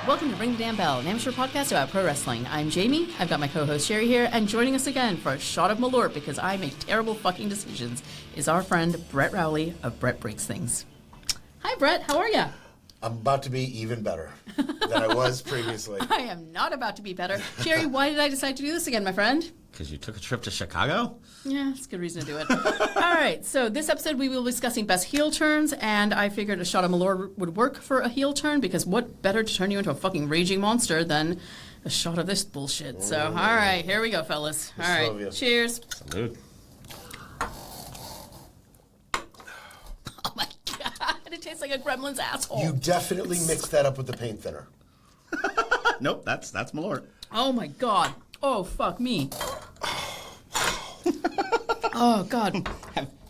Welcome to Ring the Damn Bell, an amateur podcast about pro wrestling. I'm Jamie, I've got my co-host Sherry here, and joining us again for a shot of Malört because I make terrible fucking decisions is our friend Brett Rowley of Brett Breaks Things. Hi Brett, how are ya? I'm about to be even better than I was previously. I am not about to be better. Sherry, why did I decide to do this again, my friend? Because you took a trip to Chicago? Yeah, it's a good reason to do it. All right, so this episode we will be discussing best heel turns, and I figured a shot of Malört would work for a heel turn, because what better to turn you into a fucking raging monster than a shot of this bullshit. So, all right, here we go, fellas. All right, cheers. Salute. Oh my God, it tastes like a gremlin's asshole. You definitely mixed that up with the paint thinner. Nope, that's Malört. Oh my God. Oh, fuck me. Oh, God.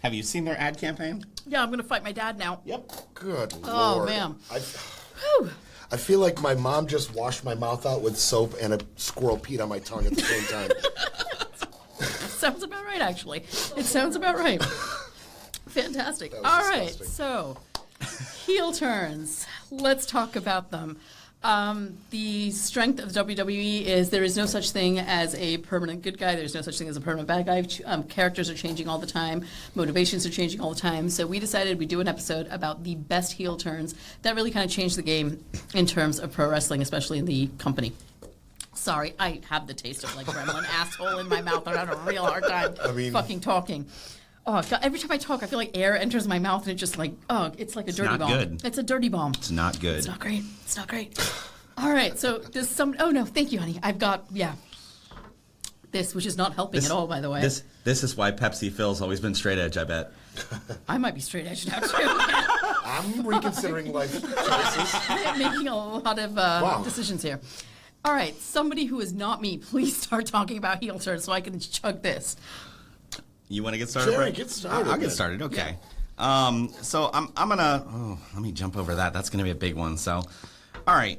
Have you seen their ad campaign? Yeah, I'm going to fight my dad now. Yep. Good Oh, Lord. man. I feel like my mom just washed my mouth out with soap and a squirrel peed on my tongue at the same time. Sounds about right, actually. It sounds about right. Fantastic. All right, so heel turns. Let's talk about them. The strength of WWE is there is no such thing as a permanent good guy. There's no such thing as a permanent bad guy. Characters are changing all the time. Motivations are changing all the time. So we decided we'd do an episode about the best heel turns that really kind of changed the game in terms of pro wrestling, especially in the company. Sorry, I have the taste of like gremlin asshole in my mouth. I'm having a real hard time fucking talking. Oh, God, every time I talk, I feel like air enters my mouth and it just like, it's like a dirty bomb. It's not good. It's a dirty bomb. It's not good. It's not great. It's not great. All right, so there's some, oh no, thank you, honey. I've got, this, which is not helping at all, by the way. This is why Pepsi Phil's always been straight edge, I bet. I might be straight edge now, too. I'm reconsidering life choices. Making a lot of decisions here. All right, somebody who is not me, please start talking about heel turns so I can chug this. You want to get started? Sure, Brett? get started. I'll get started. Okay. Yeah. So I'm gonna. Oh, let me jump over that. That's gonna be a big one. So, all right.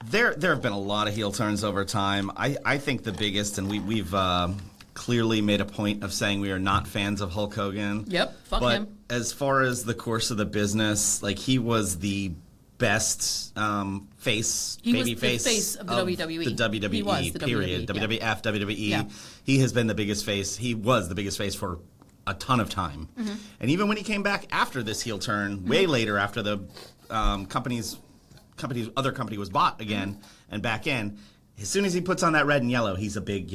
There have been a lot of heel turns over time. I think the biggest, and we've clearly made a point of saying we are not fans of Hulk Hogan. Yep. Fuck but him. As far as the course of the business, like he was the best baby face of the WWE. The WWE, he was the period. WWE, WWF, WWE. Yeah. He has been the biggest face. He was the biggest face for a ton of time. Mm-hmm. And even when he came back after this heel turn, way later after the other company was bought again and back in, as soon as he puts on that red and yellow, he's a big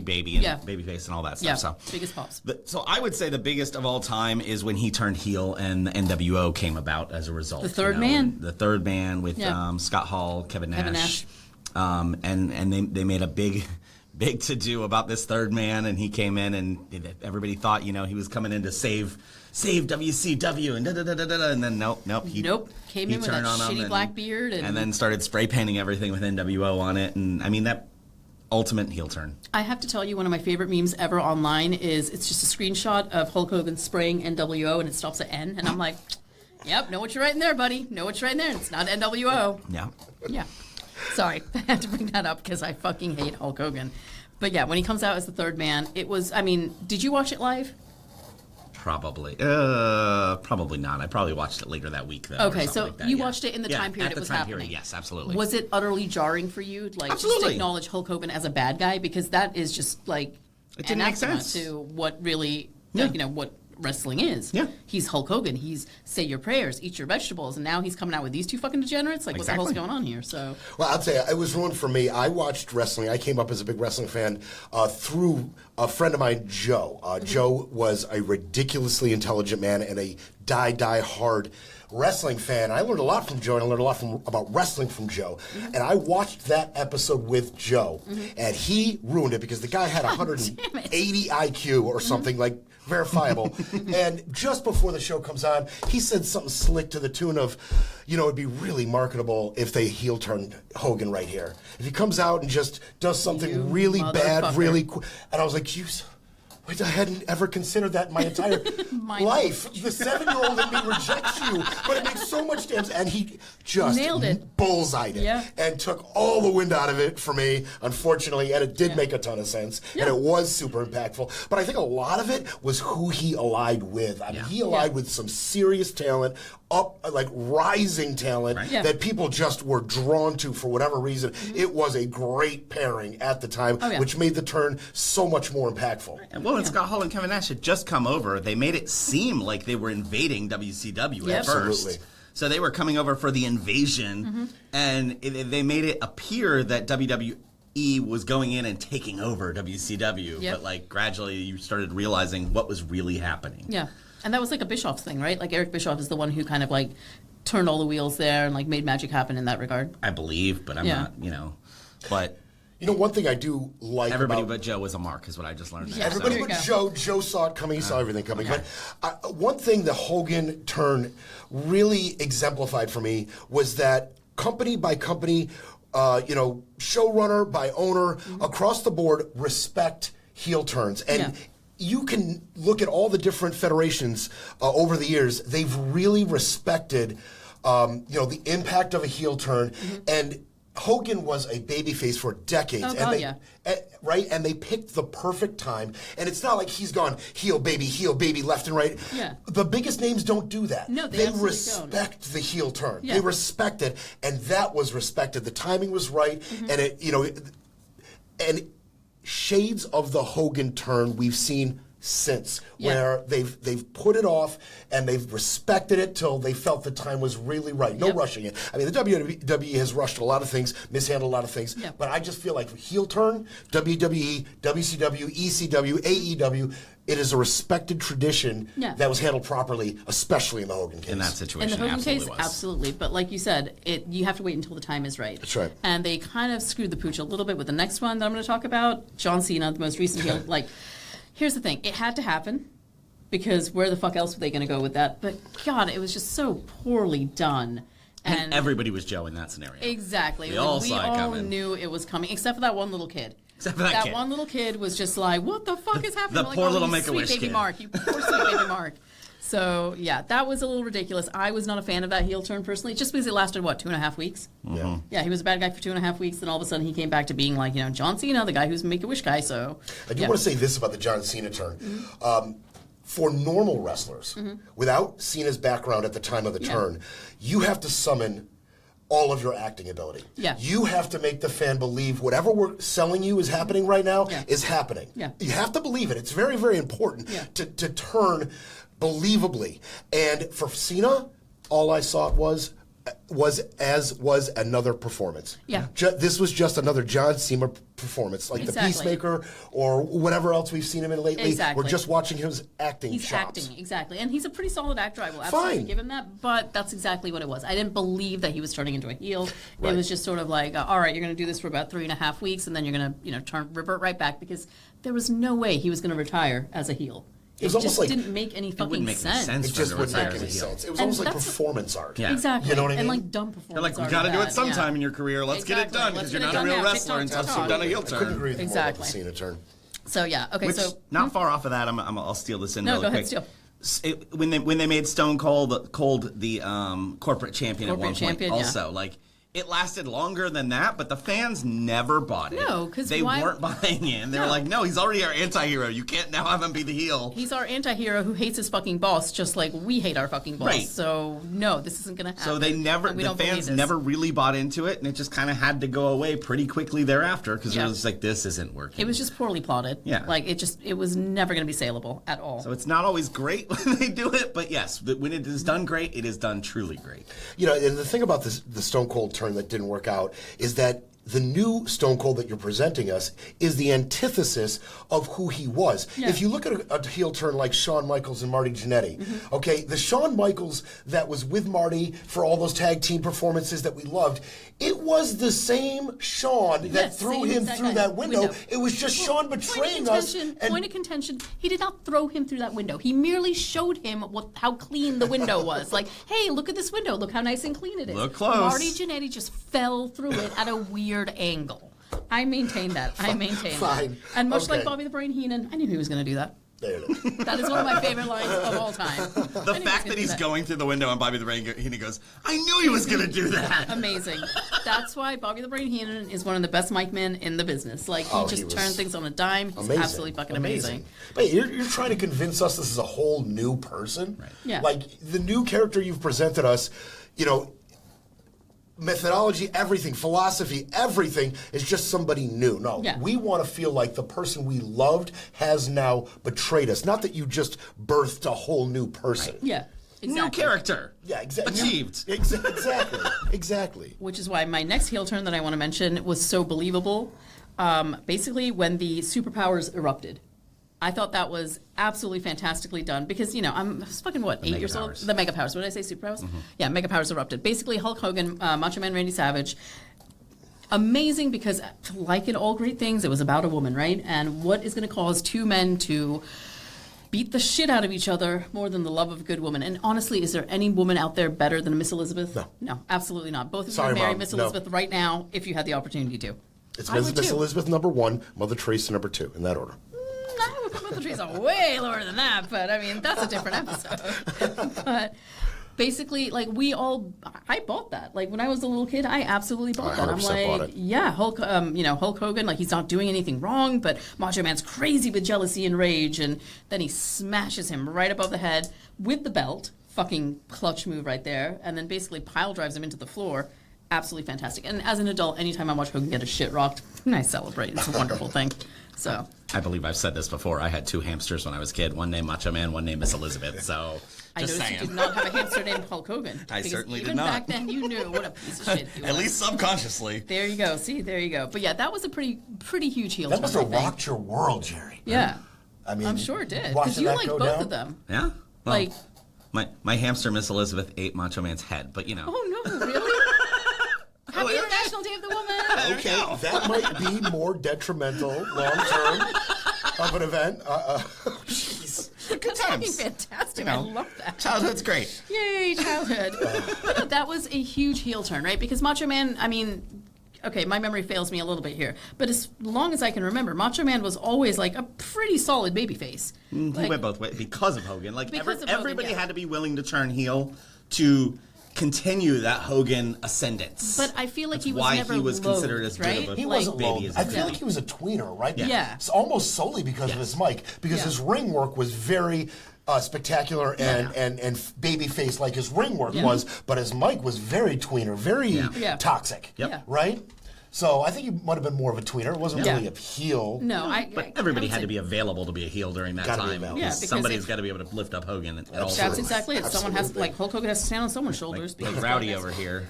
baby and baby face and all that stuff. Yeah, so biggest pops. So I would say the biggest of all time is when he turned heel and the NWO came about as a result. The third man. The third man with Scott Hall, Kevin Nash. And they made a big to-do about this third man, and he came in and everybody thought, he was coming in to save WCW and da-da-da-da-da, and then nope. Came in with that shitty black beard. And then started spray painting everything with NWO on it, and I mean, that ultimate heel turn. I have to tell you, one of my favorite memes ever online is it's just a screenshot of Hulk Hogan spraying NWO, and it stops at N, and I'm like, yep, know what you're writing there, buddy. Know what you're writing there, and it's not NWO. Yeah. Sorry, I had to bring that up because I fucking hate Hulk Hogan. But yeah, when he comes out as the third man, it was, did you watch it live? Probably not. I probably watched it later that week, though. Okay, so you watched it in the time period it was happening. Period, yes, absolutely. Was it utterly jarring for you, just to acknowledge Hulk Hogan as a bad guy? Because that is just like it didn't make sense to what really, what wrestling is. Yeah, he's Hulk Hogan. He's say your prayers, eat your vegetables, and now he's coming out with these two fucking degenerates. Like, what the hell's going on here? So, well, I'll tell you, it was ruined for me. I watched wrestling. I came up as a big wrestling fan through a friend of mine, Joe. Joe was a ridiculously intelligent man and a die-hard wrestling fan. I learned a lot from Joe, and I learned a lot about wrestling from Joe. And I watched that episode with Joe, and he ruined it because the guy had 180 IQ or something like verifiable. And just before the show comes on, he said something slick to the tune of, it'd be really marketable if they heel turned Hogan right here. If he comes out and just does something really bad, really quick. And I was like, Wait, I hadn't ever considered that in my entire life. The 7-year-old in me rejects you, but it makes so much damn sense. And he just nailed it. Bullseyed it and took all the wind out of it for me, unfortunately, and it did make a ton of sense, and it was super impactful. But I think a lot of it was who he allied with. I mean, he allied with some serious talent, rising talent that people just were drawn to for whatever reason. It was a great pairing at the time, which made the turn so much more impactful. And when Scott Hall and Kevin Nash had just come over, they made it seem like they were invading WCW at first. Absolutely. So they were coming over for the invasion, and they made it appear that WWE was going in and taking over WCW. But gradually you started realizing what was really happening. Yeah. And that was like a Bischoff's thing, right? Like Eric Bischoff is the one who kind of turned all the wheels there and made magic happen in that regard. I believe, but I'm not, but... one thing I do like everybody but Joe was a mark, is what I just learned. Yeah, everybody but Joe. Joe saw it coming. He saw everything coming. Okay. But one thing the Hogan turn really exemplified for me was that company by company, showrunner by owner, across the board, respect heel turns. And you can look at all the different federations over the years. They've really respected, the impact of a heel turn. And Hogan was a babyface for decades, right? And they picked the perfect time. And it's not like he's gone heel baby, left and right. Yeah. The biggest names don't do that. No, they respect don't. the heel turn. Yeah. They respect it, and that was respected. The timing was right, and and shades of the Hogan turn we've seen since, where they've put it off and they've respected it till they felt the time was really right. No rushing it. I mean, the WWE has rushed a lot of things, mishandled a lot of things, but I just feel like heel turn, WWE, WCW, ECW, AEW, it is a respected tradition that was handled properly, especially in the Hogan case. In that situation, in the Hogan case, was. Absolutely. But like you said, you have to wait until the time is right. That's right. And they kind of screwed the pooch a little bit with the next one that I'm going to talk about, John Cena, the most recent heel. Here's the thing. It had to happen because where the fuck else were they going to go with that? But, God, it was just so poorly done. And everybody was Joe in that scenario. Exactly. We all saw it coming. Knew it was coming, except for that one little kid. Except for that kid. One little kid was just like, what the fuck is happening? The poor little Make-A-Wish sweet baby kid. Mark. You poor sweet baby Mark. So, that was a little ridiculous. I was not a fan of that heel turn personally, just because it lasted, 2.5 weeks? Yeah. Yeah, he was a bad guy for 2.5 weeks, then all of a sudden he came back to being John Cena, the guy who's Make-A-Wish guy, so... I do want to say this about the John Cena turn. For normal wrestlers, without Cena's background at the time of the turn, you have to summon all of your acting ability. Yeah. You have to make the fan believe whatever we're selling you is happening right now is happening. Yeah. You have to believe it. It's very, very important to turn believably. And for Cena, all I saw was another performance. Yeah. This was just another John Cena performance, like the Peacemaker or whatever else we've seen him in lately. Exactly. We're just watching his acting He's chops. acting, exactly. And he's a pretty solid actor. I will absolutely give him that. But that's exactly what it was. I didn't believe that he was turning into a heel. Right. It was just sort of like, all right, you're going to do this for about 3.5 weeks, and then you're going to revert right back, because there was no way he was going to retire as a heel. It just didn't make any fucking sense. It just wouldn't make any sense. It was almost like performance art. Yeah. Exactly. You know what I mean? And dumb performance They're like, we art. got to do it sometime in your career. Let's get it done, because you're not a real wrestler until you've done a heel turn. I couldn't agree with you more about the Cena turn. So, okay. Which, not far off of that, I'll steal this in really go quick. ahead, steal. When they made Stone Cold the corporate champion at one point, also, it lasted longer than that, but the fans never bought it. No, because they weren't buying in. They were like, no, he's already our anti-hero. You can't now have him be the heel. He's our anti-hero who hates his fucking boss, just like we hate our fucking boss. Right. So, no, this isn't going to happen. So the fans never really bought into it, and it just kind of had to go away pretty quickly thereafter, because it was like, this isn't working. It was just poorly plotted. Yeah. It was never going to be saleable at all. So it's not always great when they do it, but yes, when it is done great, it is done truly great. And the thing about the Stone Cold turn that didn't work out is that the new Stone Cold that you're presenting us is the antithesis of who he was. Yeah. If you look at a heel turn like Shawn Michaels and Marty Jannetty, okay, the Shawn Michaels that was with Marty for all those tag team performances that we loved, it was the same Shawn that threw him through that window. It was just Shawn betraying us. Point of contention, he did not throw him through that window. He merely showed him how clean the window was. Like, hey, look at this window. Look how nice and clean it is. Look close. Marty Jannetty just fell through it at a weird angle. I maintain that. I maintain Fine. that. And much like Okay. Bobby the Brain Heenan, I knew he was going to do that. There it is. That is one of my favorite lines of all time. The fact that he's going through the window and Bobby the Brain Heenan goes, I knew he was going to do that. Amazing. That's why Bobby the Brain Heenan is one of the best mic men in the business. Like, he just turned things on a dime. He's Amazing. absolutely fucking amazing. But you're trying to convince us this is a whole new person? Right. Yeah. Like, the new character you've presented us, you know, methodology, everything, philosophy, everything is just somebody new. No, Yeah. we want to feel like the person we loved has now betrayed us. Not that you just birthed a whole new person. Yeah. Exactly. New character. Yeah, exactly. Achieved. Exactly. Exactly. Which is why my next heel turn that I want to mention was so believable. Basically, when the superpowers erupted. I thought that was absolutely fantastically done because, you know, I was fucking, 8 years old? Mega-powers. The mega powers. What did I say, superpowers? Yeah, mega powers erupted. Basically, Hulk Hogan, Macho Man Randy Savage. Amazing because, like in all great things, it was about a woman, right? And what is going to cause two men to beat the shit out of each other more than the love of a good woman? And honestly, is there any woman out there better than Miss Elizabeth? No. No, absolutely not. Both of you Sorry, would marry Mom, Miss no. Elizabeth right now if you had the opportunity to. It's I would Miss too. Elizabeth number 1, Mother Teresa number 2, in that order. I would put Mother Teresa way lower than that, but I mean, that's a different episode. But basically, like, I bought that. Like, when I was a little kid, I absolutely bought that. I'm 100% bought like, it. yeah, Hulk Hogan, like, he's not doing anything wrong, but Macho Man's crazy with jealousy and rage, and then he smashes him right above the head with the belt. Fucking clutch move right there. And then basically pile drives him into the floor. Absolutely fantastic. And as an adult, anytime I watch Hogan get his shit rocked, I celebrate. It's a wonderful thing. So I believe I've said this before. I had 2 hamsters when I was a kid. One named Macho Man, one named Miss Elizabeth. So, I just noticed saying. you did not have a hamster named Hulk Hogan. I because certainly did even not. back then, you knew what a piece of shit he was. At least subconsciously. There you go. See, there you go. But yeah, that was a pretty huge heel That turn, must I have think. rocked your world, Jerry. Yeah. I mean, I'm sure it did. Because watching you that like go both down? of them. Yeah? Well, Like, my hamster, Miss Elizabeth, ate Macho Man's head, but you know. oh no, really? Happy okay. International Day of the Woman. Okay, that might be more detrimental long term of an event. Jeez. Good That's fucking times. fantastic. You know, I love that. Childhood's great. Yay, childhood. But no, that was a huge heel turn, right? Because Macho Man, I mean, okay, my memory fails me a little bit here, but as long as I can remember, Macho Man was always like a pretty solid babyface. He Like, went both ways because of Hogan. Like Because of Hogan, everybody yeah. had to be willing to turn heel to continue that Hogan ascendance. but I feel like That's he was why never he was considered loathed, as right? big of a He Like- wasn't baby low. as I he feel could like he was a tweener, right? Yeah. It's almost solely because of his mic, because Yeah. his ring work was very spectacular and baby face like his ring work Yeah. was, but his mic was very tweener, very Yeah. toxic. Yep. Yeah. Right? So I think he might have been more of a tweener. It wasn't Yeah. really a heel. No, But everybody I would had to say- be available to be a heel during that Gotta be time. available. Yeah, because Somebody's if- got to be able to lift up Hogan at all That's times. exactly it. Someone has to, Absolutely. like, Hulk Hogan has to stand on someone's shoulders. because Like Rowdy over here.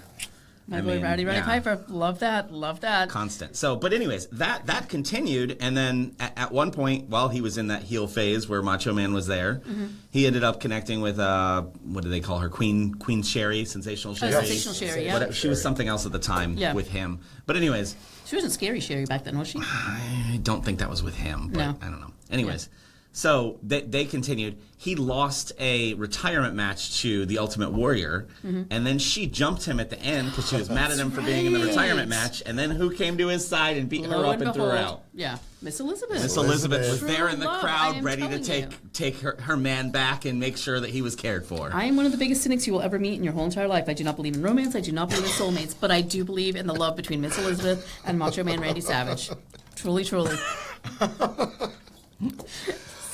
My I boy mean, Rowdy yeah. Piper. Love that. Love that. Constant. So, but anyways, that continued, and then at one point, while he was in that heel phase where Macho Man was there, Mm-hmm. he ended up connecting with what do they call her? Queen Sherry, Sensational Sherry. Sensational Sherry, yeah. She was something else at the time Yeah. with him. But anyways, She wasn't Scary Sherry back then, was she? I don't think that was with him, but No. I don't know. Anyways, so they continued. He lost a retirement match to the Ultimate Warrior, and then she jumped him at the end because she was mad at him for being in the right. retirement match. And then who came to his side and beat her Lo up and threw her behold, out? Yeah, Miss Elizabeth. Miss Elizabeth was True there in the love, I crowd, am ready to telling take her man back and make sure that he was cared for. I am one of the biggest cynics you will ever meet in your whole entire life. I do not believe in romance. I do not believe in soulmates. But I do believe in the love between Miss Elizabeth and Macho Man Randy Savage. Truly, truly.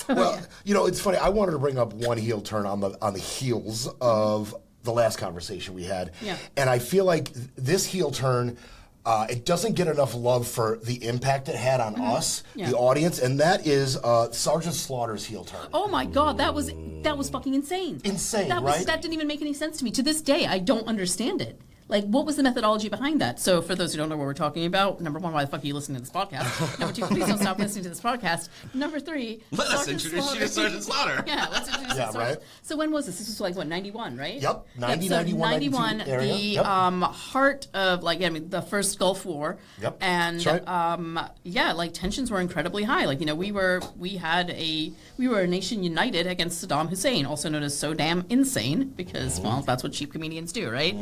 Well, you know, it's funny. I wanted to bring up one heel turn on the heels of the last conversation we had. Yeah. And I feel like this heel turn, it doesn't get enough love for the impact it had on us, Yeah. the audience, and that is Sergeant Slaughter's heel turn. Oh my God, that was fucking insane. Insane, that right? That didn't even make any sense to me. To this day, I don't understand it. Like, what was the methodology behind that? So, for those who don't know what we're talking about, number one, why the fuck are you listening to this podcast? Number two, please don't stop listening to this podcast. Number three, Let us Sergeant introduce you to Sergeant Slaughter. Yeah, let's introduce Yeah, you to Sergeant. right. So when was this? This was like, what, 91, right? Yep, 90, so 91, 92 area. the Yep. heart of, like, I mean, the first Gulf War. Yep, And, that's right. yeah, like, tensions were incredibly high. Like, you know, we were a nation united against Saddam Hussein, also known as So Damn Insane, because, well, that's what cheap comedians do, right?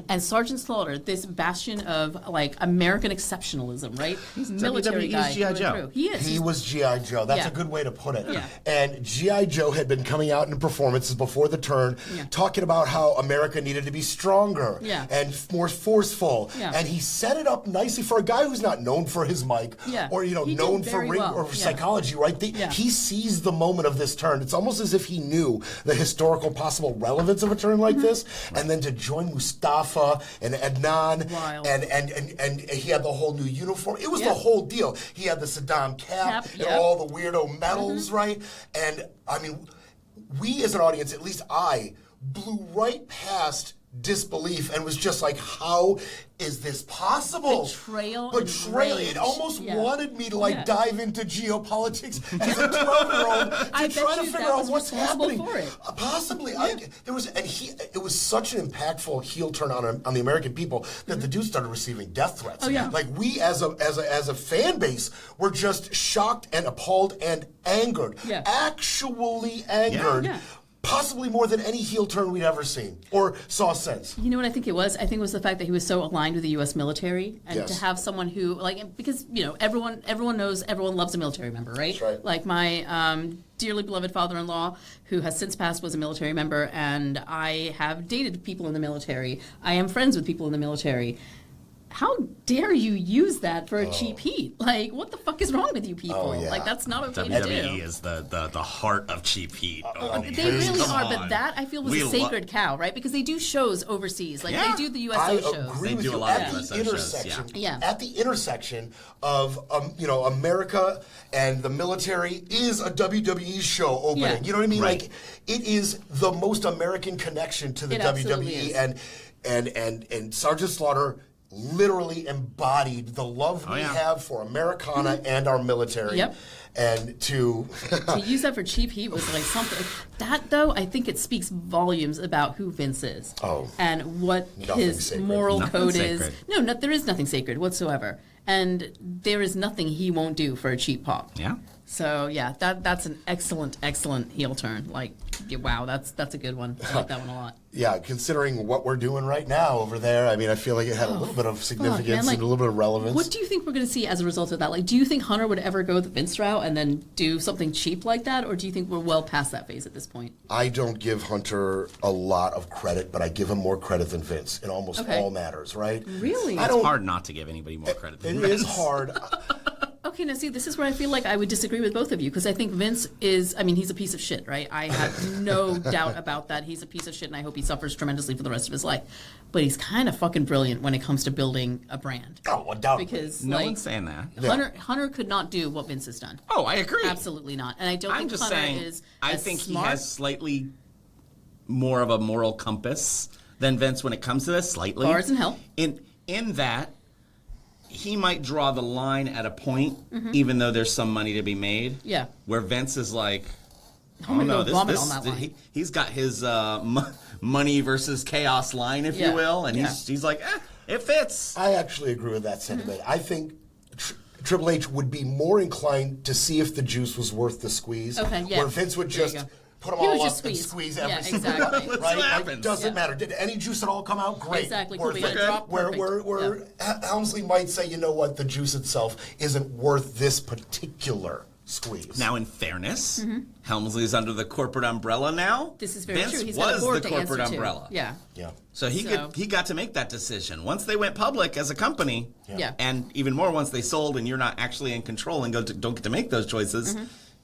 And Sergeant Sergeant Slaughter, this bastion of like American exceptionalism, right? He's military guy. He's G.I. Joe. He is. He was G.I. Joe. That's Yeah. a good way to put it. Yeah. And G.I. Joe had been coming out in performances before the turn, talking about how America needed to be stronger and more forceful. Yeah. And he set it up nicely for a guy who's not known for his mic or, He did known for very ring well. or for psychology, right? Yeah. He sees the moment of this turn. It's almost as if he knew the historical possible relevance of a turn like this. And then to join Mustafa and Adnan and he had the whole new uniform. It was the whole deal. He had the Saddam cap and all the weirdo medals, right? And I mean, we as an audience, at least I, blew right past disbelief and was just like, how is this possible? Betrayal. It almost wanted me to dive into geopolitics as a 12-year-old to try to figure out what's happening. For it. Possibly. It was such an impactful heel turn on the American people that the dude started receiving death threats. Oh, yeah. Like we as a fan base were just shocked and appalled and angered. Yeah. Actually angered. Yeah. Possibly more than any heel turn we'd ever seen or saw since. You know what I think it was? I think it was the fact that he was so aligned with the U.S. military, and to have someone who, like, because everyone loves a military member, right? That's right. Like my dearly beloved father-in-law, who has since passed, was a military member, and I have dated people in the military. I am friends with people in the military. How dare you use that for a cheap heat? Like, what the fuck is wrong with you people? Like, that's not okay to do. WWE is the heart of cheap heat. They really are, but that I feel was a sacred cow, right? Because they do shows overseas, like they do the USO shows. I agree with do you. a lot At of the USO intersection, shows, at the intersection of America and the military is a WWE show opening. Yeah. You know what I mean? Right. Like it is the most American connection to the It absolutely WWE, and Sergeant Slaughter literally embodied the love we have for Americana and our military. Yep. And to use that for cheap heat was like something. That, though, I think it speaks volumes about who Vince is. Oh. And what his sacred. moral Nothing code sacred. is. No, there is nothing sacred whatsoever. And there is nothing he won't do for a cheap pop. Yeah. So, yeah, that's an excellent, excellent heel turn. Like, wow, that's a good one. I like that one a lot. Yeah, considering what we're doing right now over there, I mean, I feel like it had a little bit of significance Like, and a little bit of relevance. What do you think we're going to see as a result of that? Like, do you think Hunter would ever go the Vince route and then do something cheap like that? Or do you think we're well past that phase at this point? I don't give Hunter a lot of credit, but I give him more credit than Vince in almost all matters, right? Really? It's hard not to give anybody more credit than It Vince. is hard. Okay, now see, this is where I feel like I would disagree with both of you, because I think Vince is, I mean, he's a piece of shit, right? I have no doubt about that. He's a piece of shit, and I hope he suffers tremendously for the rest of his life. But he's kind of fucking brilliant when it comes to building a brand. Oh, undoubtedly. Because, No like, one's saying that. Hunter could not do what Vince has done. Oh, I agree. Absolutely not. And I don't I'm think just Hunter saying, is I as think smart. he has slightly more of a moral compass than Vince when it comes to this, slightly. Bars in hell. In that, he might draw the line at a point, even though there's some money to be made. Yeah. Where Vince is like, I'm gonna go vomit on that line. he's got his money versus chaos line, if you will, and he's like, it fits. I actually agree with that sentiment. I think Triple H would be more inclined to see if the juice was worth the squeeze. Okay, yeah. Where Vince would There you just go. put them He would all just up and squeeze. squeeze every Yeah, single exactly. one. That's Right? what Like, happens. doesn't matter. Did any juice at all come out? Great. Exactly. Could we get a drop? Where Perfect. Helmsley might say, you know what, the juice itself isn't worth this particular squeeze. Now, in fairness, Helmsley's under the corporate umbrella now. This is very Vince true. He's got a was board the to answer corporate to. umbrella. Yeah. Yeah. So he got to make that decision. Once they went public as a company, Yeah. and even more once they sold and you're not actually in control and don't get to make those choices,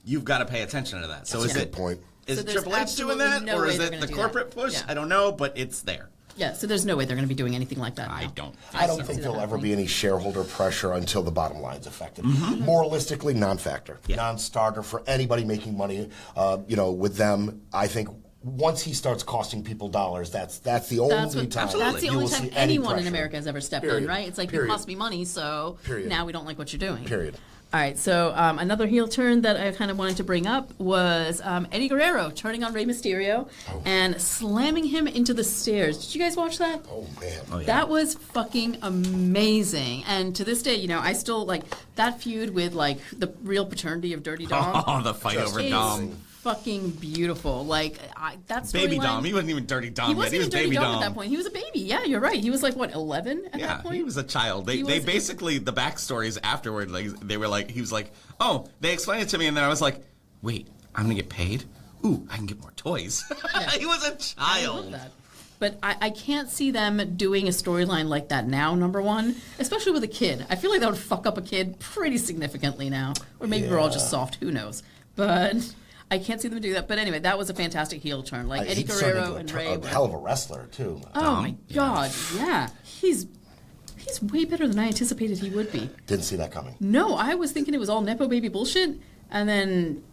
you've got to pay attention to that. So That's is a good it point. Is So there's Triple H doing that, absolutely no or way is they're it gonna the do corporate that. push? Yeah. I don't know, but it's there. Yeah, so there's no way they're going to be doing anything like that. I now. don't. I don't see think that there'll ever happening. be any shareholder pressure until the bottom line's affected. Moralistically, non-factor, non-starter for anybody making money. With them, I think once he starts costing people dollars, that's the only time. That's the you only will time see any anyone in pressure. America has ever stepped Period. in, right? It's like, Period. you cost me money, so Period. now we don't like what you're doing. Period. All right, so another heel turn that I kind of wanted to bring up was Eddie Guerrero turning on Rey Mysterio and slamming him into the stairs. Did you guys watch that? Oh man. Oh, yeah. That was fucking amazing. And to this day, I still like that feud with like the real paternity of Dirty Dom. Oh, the fight over Dom. fucking beautiful. Like, that's Baby Dom. He wasn't even Dirty Dom He yet. wasn't He was even Dirty Baby Dom Dom at that point. He was a baby. Yeah, you're right. He was like, what, 11 at that point? He was a child. They was- basically, the backstories afterward, like they were like, he was like, oh, they explained it to me, and then I was like, wait, I'm gonna get paid? Ooh, I can get more toys. Yeah. He was a I child. love that. But I can't see them doing a storyline like that now, number one, especially with a kid. I feel like that would fuck up a kid pretty significantly now. Or maybe we're all just soft, who knows. But I can't see them do that. But anyway, that was a fantastic heel turn. Like Eddie He turned Guerrero into and a Ray. a hell of a wrestler too. Oh my God, yeah. He's way better than I anticipated he would be. Didn't see that coming. No, I was thinking it was all Nepo baby bullshit. And then,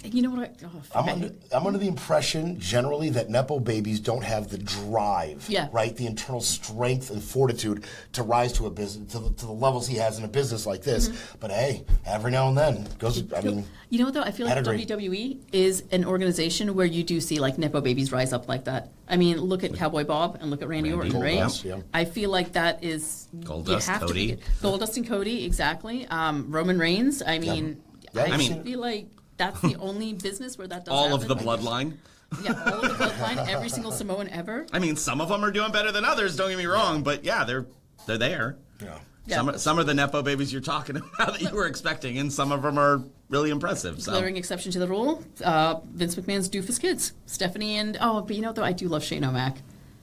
you know what? I'm under the impression generally that Nepo babies don't have the drive, right? The internal strength and fortitude to rise to a business to the levels he has in a business like this. But hey, every now and then goes. I mean, you know what though? I feel like WWE is an organization where you do see like Nepo babies rise up like that. I mean, look at Cowboy Bob and look at Randy Orton, right? Yeah. I feel like that is Goldust, Cody. Goldust and Cody, exactly. Roman Reigns. I mean. I feel like that's the only business where that does all happen. of the bloodline. Yeah, all of the bloodline, every single Samoan ever. I mean, some of them are doing better than others. Don't get me wrong, but yeah, they're there. Yeah. Some are the Nepo babies you're talking about that you were expecting, and some of them are really impressive. So. Glaring exception to the rule, Vince McMahon's doofus kids, Stephanie and but you know though I do love Shane O'Mac.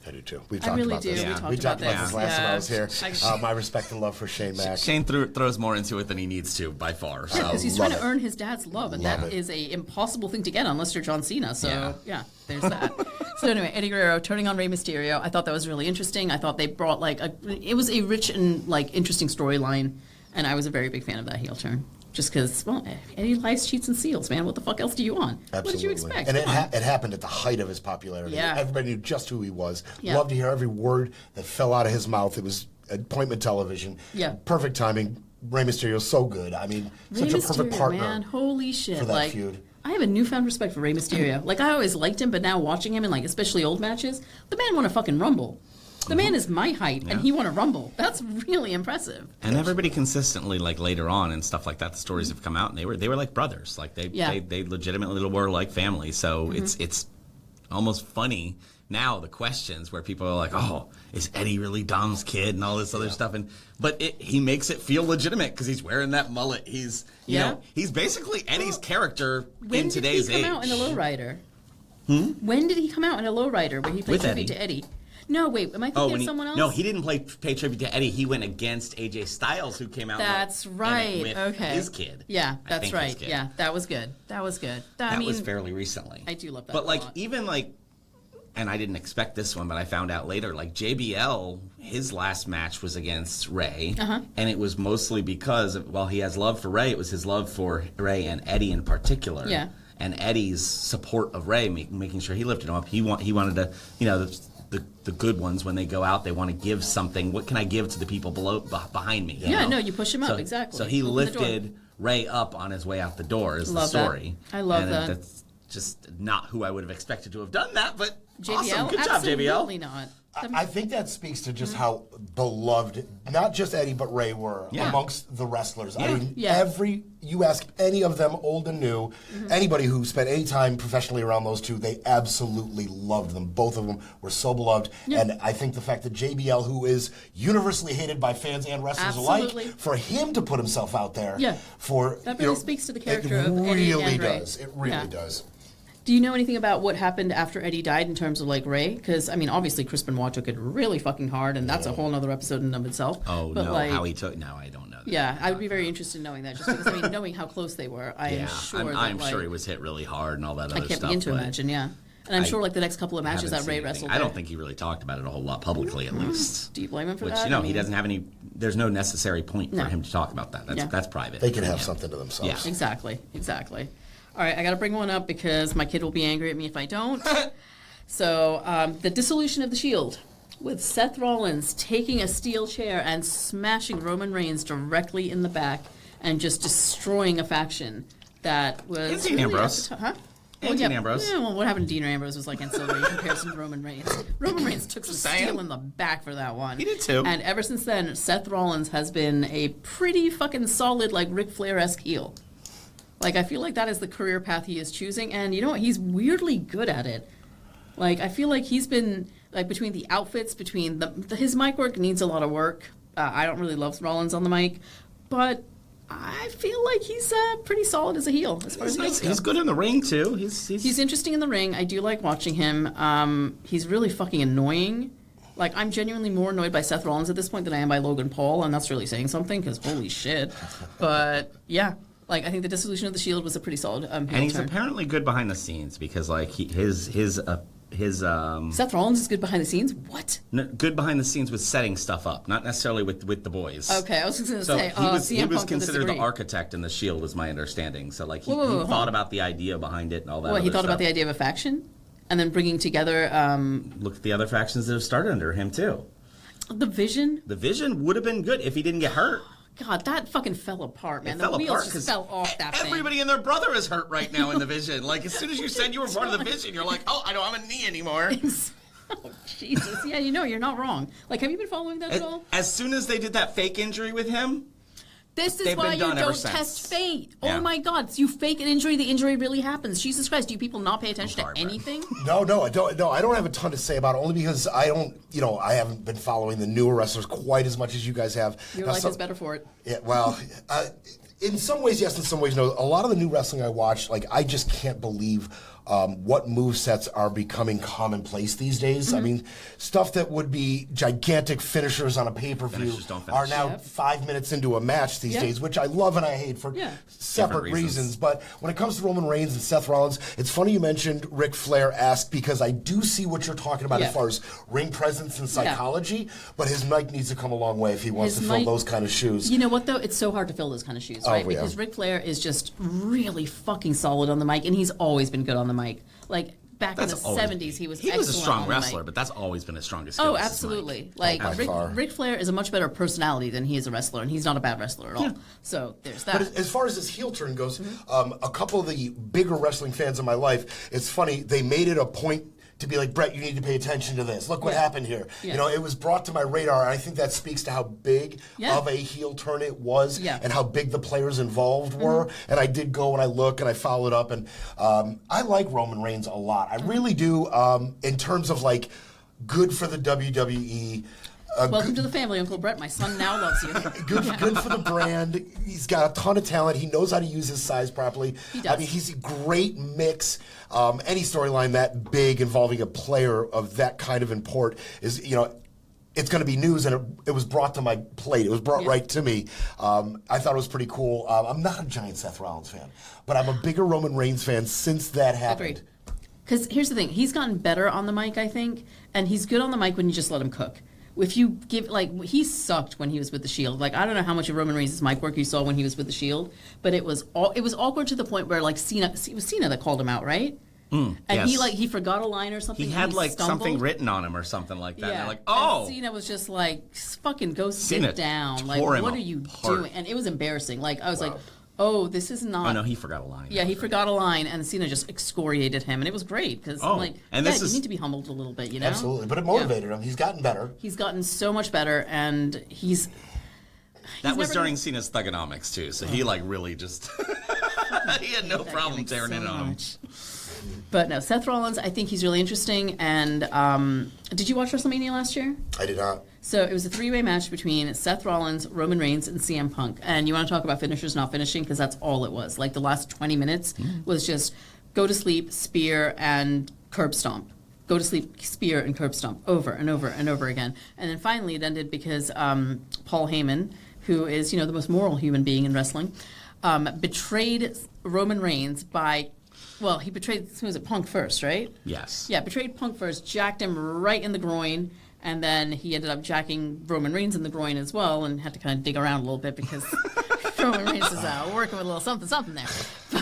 I do too. We I talked really about do. this. Yeah. We talked about this last time I was here. Yeah. My respect and love for Shane Mack. Shane throws more into it than he needs to by far. So. Because he's trying to earn his dad's love, and Love that it. is a impossible thing to get unless you're John Cena. So yeah there's that. So anyway, Eddie Guerrero turning on Rey Mysterio. I thought that was really interesting. I thought they brought it was a rich and interesting storyline, and I was a very big fan of that heel turn. Just because, well, Eddie lies, cheats, and steals, man. What the fuck else do you want? Absolutely. What did you expect? And Come on. it happened at the height of his popularity. Yeah. Everybody knew just who he was. Yeah. Loved to hear every word that fell out of his mouth. It was appointment television. Yeah. Perfect timing. Rey Mysterio so good. I mean, Rey such a perfect Mysterio, partner. man. Holy shit. for that feud. I have a newfound respect for Rey Mysterio. I always liked him, but now watching him in, especially old matches, the man won a fucking Rumble. The man is my height, and he won a Rumble. That's really impressive. And everybody consistently, later on and stuff like that, the stories have come out, and they were like brothers. They legitimately were like family. So it's almost funny now, the questions where people are like, oh, is Eddie really Dom's kid and all this other stuff? But he makes it feel legitimate because he's wearing that mullet. He's he's basically Eddie's character in today's age. When did he come out in a lowrider? When did he come out in a lowrider where he played With tribute Eddie. to Eddie? No, wait, am I thinking of someone else? No, he didn't pay tribute to Eddie. He went against AJ Styles, who came out. That's right. With okay. his kid. Yeah, I that's think right. his kid. Yeah, that was good. That was good. That was fairly recently. I do love that. But a lot. even and I didn't expect this one, but I found out later, JBL, his last match was against Ray, and it was mostly because, while he has love for Ray, it was his love for Ray and Eddie in particular. Yeah. And Eddie's support of Ray, making sure he lifted him up. He wanted to, the good ones, when they go out, they want to give something. What can I give to the people behind me? You push him up, exactly. So he Open the lifted Ray up on his way out the door, is the story. I love that. That's just not who I would have expected to have done that, but JBL? awesome. Good job, Absolutely JBL. not. I think that speaks to just how beloved, not just Eddie, but Ray were amongst the wrestlers. I mean, you ask any of them, old and new, anybody who spent any time professionally around those two, they absolutely loved them. Both of them were so beloved. Yeah. And I think the fact that JBL, who is universally hated by fans and wrestlers alike, for him to put himself out there, that really speaks to the character of Eddie and Ray. It really does. Do you know anything about what happened after Eddie died in terms of Ray? Because, obviously Chris Benoit took it really fucking hard, and that's a whole other episode in and of itself. Oh, but no, how he took... No, I don't know that. Yeah, I would be very interested in knowing that, just because, knowing how close they were, I'm sure he was hit really hard and all that other stuff. I can't begin to imagine, And I'm sure, the next couple of matches that Ray wrestled... I don't think he really talked about it a whole lot publicly, at least. Do you blame him for that? Which, he doesn't have any... There's no necessary point for him to talk about that. That's private. They can have something to themselves. Yeah, exactly. All right, I got to bring one up because my kid will be angry at me if I don't. So, the dissolution of the Shield, with Seth Rollins taking a steel chair and smashing Roman Reigns directly in the back and just destroying a faction that was... And Dean Ambrose. And Dean Ambrose. Yeah, well, what happened to Dean Ambrose was ancillary in comparison to Roman Reigns. Roman Reigns took some steel in the back for that one. He did too. And ever since then, Seth Rollins has been a pretty fucking solid, Ric Flair-esque heel. Like, I feel like that is the career path he is choosing, and you know what? He's weirdly good at it. Like, I feel like he's been, like, between the outfits, between his mic work needs a lot of work. I don't really love Rollins on the mic, but I feel like he's pretty solid as a heel as far as He's good in the ring, too. He's interesting in the ring. I do like watching him. He's really fucking annoying. Like, I'm genuinely more annoyed by Seth Rollins at this point than I am by Logan Paul, and that's really saying something, because holy shit. But, yeah. Like, I think the dissolution of the Shield was a pretty solid heel and he's turn. apparently good behind the scenes, because, like, his Seth Rollins is good behind the scenes? What? good behind the scenes with setting stuff up, not necessarily with the boys. Okay, I was just going to So say, he was CM considered the disagree. architect in the Shield, is my understanding. So, like, he Whoa, thought about the idea behind it and all that. What, he thought stuff. about the idea of a faction? And then bringing together Look at the other factions that have started under him, too. the Vision? The Vision would have been good if he didn't get hurt. God, that fucking fell apart, man. It The fell wheels apart just 'cause fell off that thing. everybody and their brother is hurt right now in the Vision. Like, as soon as you said you were part of the Vision, you're like, oh, I don't have a knee anymore. Oh, Jesus. Yeah, you know, you're not wrong. Like, have you been following that at all? As soon as they did that fake injury with him, This is they've why been you done ever don't since. test fate. Yeah. Oh, my God. So you fake an injury, the injury really happens. Jesus Christ, do people not pay attention sorry, to Brett. anything? No, I don't. No, I don't have a ton to say about it. Only because I don't. I haven't been following the newer wrestlers quite as much as you guys have. Your Now, life some- is better for it. Yeah, well, in some ways, yes. In some ways, no. A lot of the new wrestling I watch, like, I just can't believe what movesets are becoming commonplace these days. I mean, stuff that would be gigantic finishers on a pay-per-view Finishers don't finish. are now Yep. 5 minutes into a match these Yep. days, which I love and I hate for Yeah. separate Different reasons. reasons. But when it comes to Roman Reigns and Seth Rollins, it's funny you mentioned Ric Flair-esque, because I do see what you're talking about Yeah. as far as ring presence and psychology, but his mic needs to come a long way if he wants His to fill mic- those kind of shoes. You know what, though? It's so hard to fill those kind of shoes, right? Oh, yeah. Because Ric Flair is just really fucking solid on the mic, and he's always been good on the mic. Like, back in the 70s, he was a excellent strong on the wrestler, mic. but that's always been his strongest skill. Oh, is his absolutely. mic. Like, by far. Ric Flair is a much better personality than he is a wrestler, and he's not a bad wrestler at all. So there's that. But as far as his heel turn goes, a couple of the bigger wrestling fans in my life, it's funny, they made it a point to be like, Brett, you need to pay attention to this. Look what Yeah. happened here. Yeah. You know, it was brought to my radar, and I think that speaks to how big Yeah. of a heel turn it was Yeah. and how big the players involved were. And I did go and I look and I followed up, and I like Roman Reigns a lot. I really do, in terms of, like, good for the WWE. Welcome to the family, Uncle Brett. My son now loves you. Good for the brand. He's got a ton of talent. He knows how to use his size properly. He does. I mean, he's a great mix. Any storyline that big involving a player of that kind of import is, it's going to be news, and it was brought to my plate. It was brought right to me. I thought it was pretty cool. I'm not a giant Seth Rollins fan, but I'm a bigger Roman Reigns fan since that happened. Agreed. Because here's the thing. He's gotten better on the mic, I think, and he's good on the mic when you just let him cook. If you give, like, he sucked when he was with the Shield. Like, I don't know how much of Roman Reigns' mic work you saw when he was with the Shield, but it was awkward to the point where, like, it was Cena that called him out, right? And yes. he forgot a line or something. He and had like stumbled. something written on him or something like that. And Yeah. they're like, And oh, Cena was just like, fucking go Cena sit down. Like, tore him what are you apart. doing? And it was embarrassing. Like, I was like, oh, this is not. oh no, he forgot a line. Yeah, he forgot a line, and Cena just excoriated him, and it was great because Oh, I'm like, and yeah, this you is- need to be humbled a little bit, you know? Absolutely. But it motivated him. He's gotten better. He's gotten so much better, and he's That was never during gonna- Cena's Thugonomics too, so he like really just he had no problem tearing so it on him. much. But no, Seth Rollins, I think he's really interesting. And did you watch WrestleMania last year? I did not. So it was a three-way match between Seth Rollins, Roman Reigns, and CM Punk. And you want to talk about finishers not finishing, because that's all it was. Like, the last 20 minutes was just go to sleep, spear, and curb stomp. Go to sleep, spear, and curb stomp over and over and over again. And then finally it ended because Paul Heyman, who is, the most moral human being in wrestling, betrayed Roman Reigns by... Well, he betrayed, who was it, Punk first, right? Yes. Yeah, betrayed Punk first, jacked him right in the groin, and then he ended up jacking Roman Reigns in the groin as well, and had to kind of dig around a little bit because Roman Reigns is working with a little something there.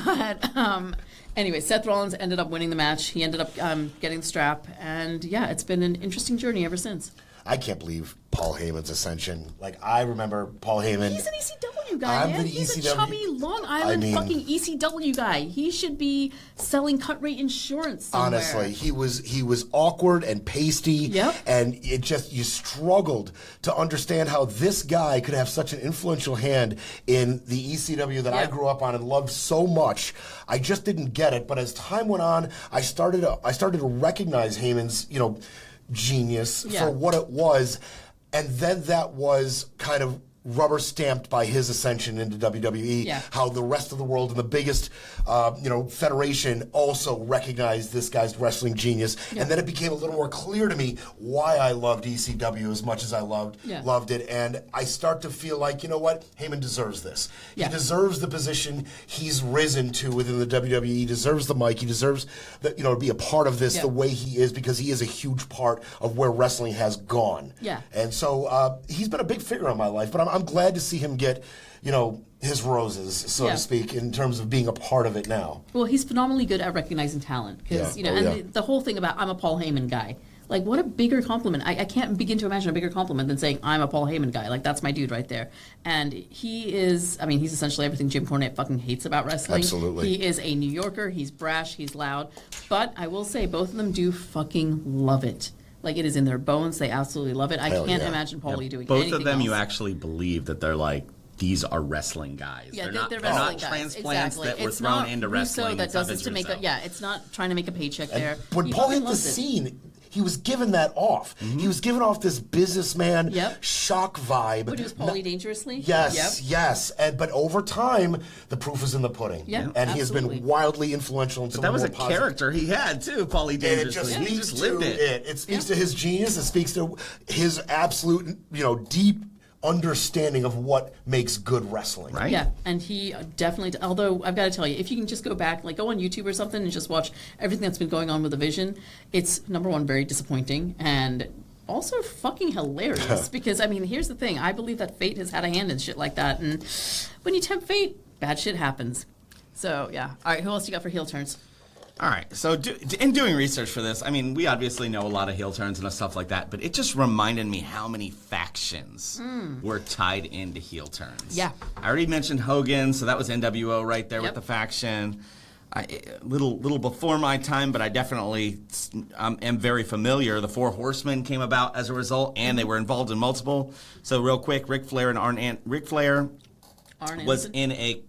But anyway, Seth Rollins ended up winning the match. He ended up getting the strap, and yeah, it's been an interesting journey ever since. I can't believe Paul Heyman's ascension. Like, I remember Paul Heyman. He's an ECW time guy, I'm man. the He's ECW a chubby Long Island fucking ECW guy. He should be selling cut rate insurance somewhere. Honestly, he was awkward and pasty, Yep. and it just, you struggled to understand how this guy could have such an influential hand in the ECW that I grew up on and loved so much. I just didn't get it, but as time went on, I started to recognize Heyman's, genius for what it was, and then that was kind of rubber stamped by his ascension into WWE. How the rest of the world and the biggest, federation also recognized this guy's wrestling genius, and then it became a little more clear to me why I loved ECW as much as I loved it, and I start to feel like, you know what, Heyman deserves this. He deserves the position he's risen to within the WWE. He deserves the mic. He deserves to be a part of this the way he is, because he is a huge part of where wrestling has gone. And so he's been a big figure in my life, but I'm glad to see him get, his roses, so to speak, in terms of being a part of it now. Well, he's phenomenally good at recognizing talent, because the whole thing about I'm a Paul Heyman guy. Like, what a bigger compliment. I can't begin to imagine a bigger compliment than saying, I'm a Paul Heyman guy. Like, that's my dude right there. And he is, he's essentially everything Jim Cornette fucking hates about wrestling. Absolutely. He is a New Yorker. He's brash. He's loud. But I will say, both of them do fucking love it. Like, it is in their bones. They absolutely love it. I can't imagine Paulie doing anything Both of them, else. you actually believe that they're like, these are wrestling guys. Yeah, they're wrestling not guys. transplants Exactly. that were It's thrown not into Russo wrestling. that does this It's to make it's not trying to make a paycheck there. When He Paul fucking hit the loves it. scene, he was given that off. He was giving off this businessman shock vibe. But he was Paulie dangerously? Yes. But over time, the proof is in the pudding. And he has been wildly influential in some that was more a positive. character he had too, Paulie Dangerously. And it He just just speaks lived to it. It speaks to his genius. It speaks to his absolute, deep understanding of what makes good wrestling. Right? Yeah, and he definitely, although I've got to tell you, if you can just go back, like go on YouTube or something and just watch everything that's been going on with the Vision, it's, number one, very disappointing, and also fucking hilarious. Because, here's the thing. I believe that fate has had a hand in shit like that, and when you tempt fate, bad shit happens. So, yeah. All right, who else you got for heel turns? All right, so in doing research for this, we obviously know a lot of heel turns and stuff like that, but it just reminded me how many factions were tied into heel turns. Yeah. I already mentioned Hogan, so that was NWO right there with the faction. Little before my time, but I definitely am very familiar. The Four Horsemen came about as a result, and they were involved in multiple. So real quick, Ric Flair was in a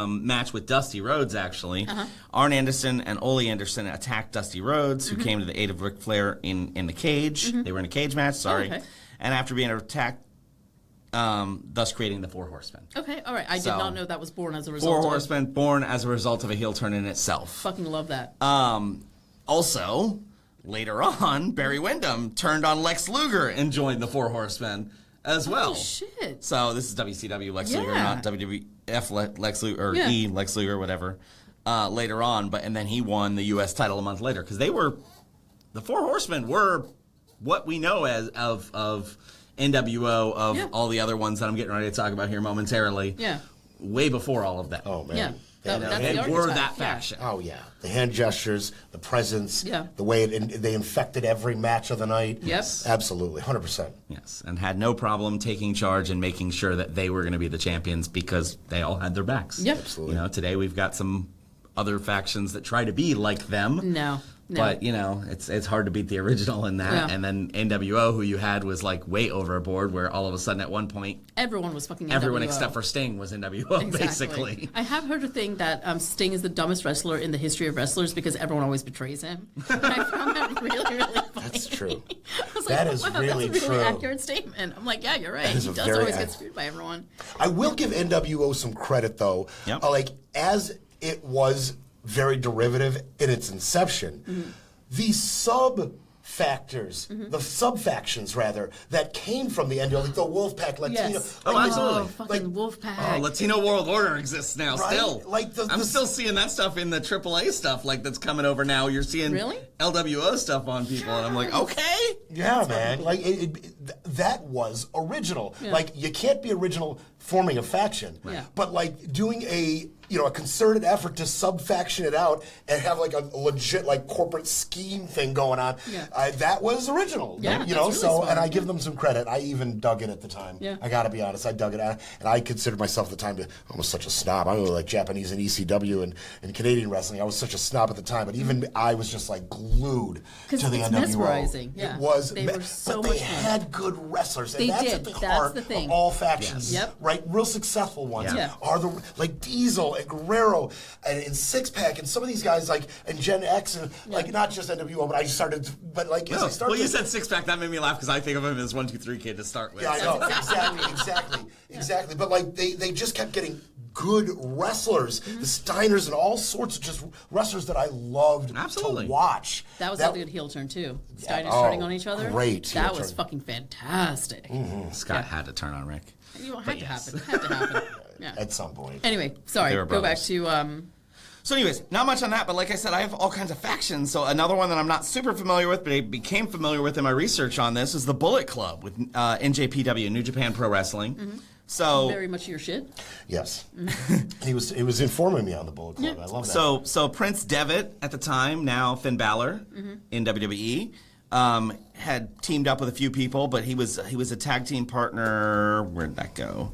match with Dusty Rhodes, actually. Arn Anderson and Ole Anderson attacked Dusty Rhodes, who came to the aid of Ric Flair in the cage. They were in a cage match, sorry. And after being attacked, thus creating the Four Horsemen. Okay, all right. I did not know that was born as a result Four of... Horsemen born as a result of a heel turn in itself. Fucking love that. Also, later on, Barry Windham turned on Lex Luger and joined the Four Horsemen as well. Oh, shit. So this is WCW Lex Luger, not WWF Lex Luger, or E Lex Luger, whatever, later on. And then he won the U.S. title a month later, because the Four Horsemen were what we know as of NWO, of all the other ones that I'm getting ready to talk about here momentarily. Yeah. Way before all of that. Oh, man. Yeah. That's They the were archetype. that faction. Oh, yeah. The hand gestures, the presence, the way they infected every match of the night. Yes. Absolutely. 100%. Yes, and had no problem taking charge and making sure that they were going to be the champions because they all had their backs. Yep. Absolutely. Today we've got some other factions that try to be like them. No. But, it's hard to beat the original in that. Yeah. And then NWO, who you had, was like way overboard, where all of a sudden at one point, Everyone was fucking NWO. everyone except for Sting was NWO, Exactly. basically. I have heard a thing that Sting is the dumbest wrestler in the history of wrestlers because everyone always betrays him. And I found that really, really funny. That's true. I was That like, is wow, really that's a really true. accurate statement. I'm like, yeah, you're right. That is He a does very always get ac- screwed by everyone. I will give NWO some credit, though. Yep. As it was very derivative in its inception, the sub-factions, rather, that came from the NWO, like the Wolfpack, Latino. Yes. Oh, absolutely. Oh, fucking Wolfpack. Oh, Latino World Order exists now, Right? still. Like I'm still seeing that stuff in the AAA stuff, that's coming over now. You're seeing Really? LWO stuff on people, and I'm like, okay. Yeah, man. That was original. Yeah. You can't be original forming a faction. Yeah. But like doing a concerted effort to sub-faction it out and have like a legit like corporate scheme thing going on. Yeah. That was original. Yeah, you that's know, really so smart. and I give them some credit. I even dug it at the time. Yeah. I gotta be honest, I dug it out, and I considered myself at the time almost such a snob. I really like Japanese and ECW and Canadian wrestling. I was such a snob at the time, but even I was just like glued to the it's NWO. mesmerizing. Yeah. It was, They were so but much they fun. had good wrestlers, and They that's did. at the That's heart the thing. of all factions. Yes. Yep. Right, real successful ones Yeah. are the like Diesel and Guerrero and Six Pack and some of these guys like and Gen X and like not just NWO, but I started, but like as I started. Well, you said Six Pack. That made me laugh because I think of him as 1, 2, 3 Kid to start with. Yeah, I know. Exactly. But like they just kept getting good wrestlers, the Steiners and all sorts of just wrestlers that I loved Absolutely. to watch. That was a good heel turn too. Steiners oh, turning on each other. great heel That was turn. fucking fantastic. Scott had to turn on Rick. You know, But had to yes. happen. Had to happen. Yeah. At some point. Anyway, sorry. They were Go back brothers. to So anyways, not much on that, but like I said, I have all kinds of factions. So another one that I'm not super familiar with, but I became familiar with in my research on this is the Bullet Club with NJPW, New Japan Pro Wrestling. So very much your shit. Yes. He was informing me on the Bullet Club. I love that. So Prince Devitt at the time, now Finn Balor in WWE, had teamed up with a few people, but he was a tag team partner. Where'd that go?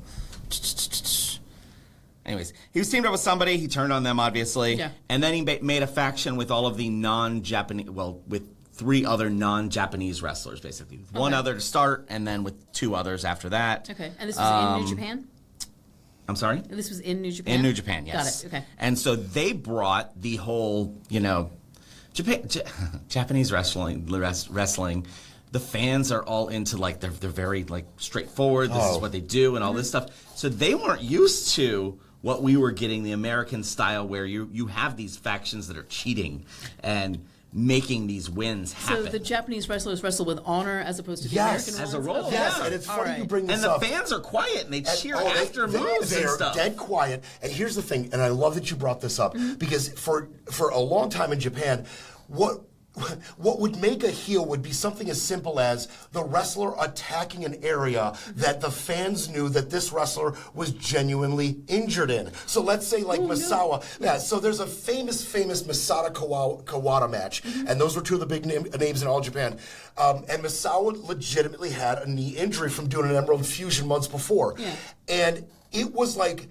Anyways, he was teamed up with somebody. He turned on them, obviously. Yeah. And then he made a faction with all of the non-Japanese, with 3 other non-Japanese wrestlers, basically. One other to start, and then with 2 others after that. Okay. And this was in New Japan? I'm sorry? And this was in New Japan? In New Japan, yes. Got it. Okay. And so they brought the whole, Japanese wrestling. The fans are all into they're very straightforward. This is what they do and all this stuff. So they weren't used to what we were getting, the American style, where you have these factions that are cheating and making these wins happen. So the Japanese wrestlers wrestle with honor as opposed to the Yes. American As a ones? role, Okay. Yes, Yeah. and it's All funny right. you bring this and the up. fans are quiet and they cheer Oh, after moves and they're stuff. dead quiet. And here's the thing, and I love that you brought this up because for a long time in Japan, what would make a heel would be something as simple as the wrestler attacking an area that the fans knew that this wrestler was genuinely injured in. So let's say like Misawa. Yeah, so there's a famous Masada Kawada match, and those were 2 of the big names in all Japan. And Misawa legitimately had a knee injury from doing an Emerald Fusion months before. Yeah. And it was like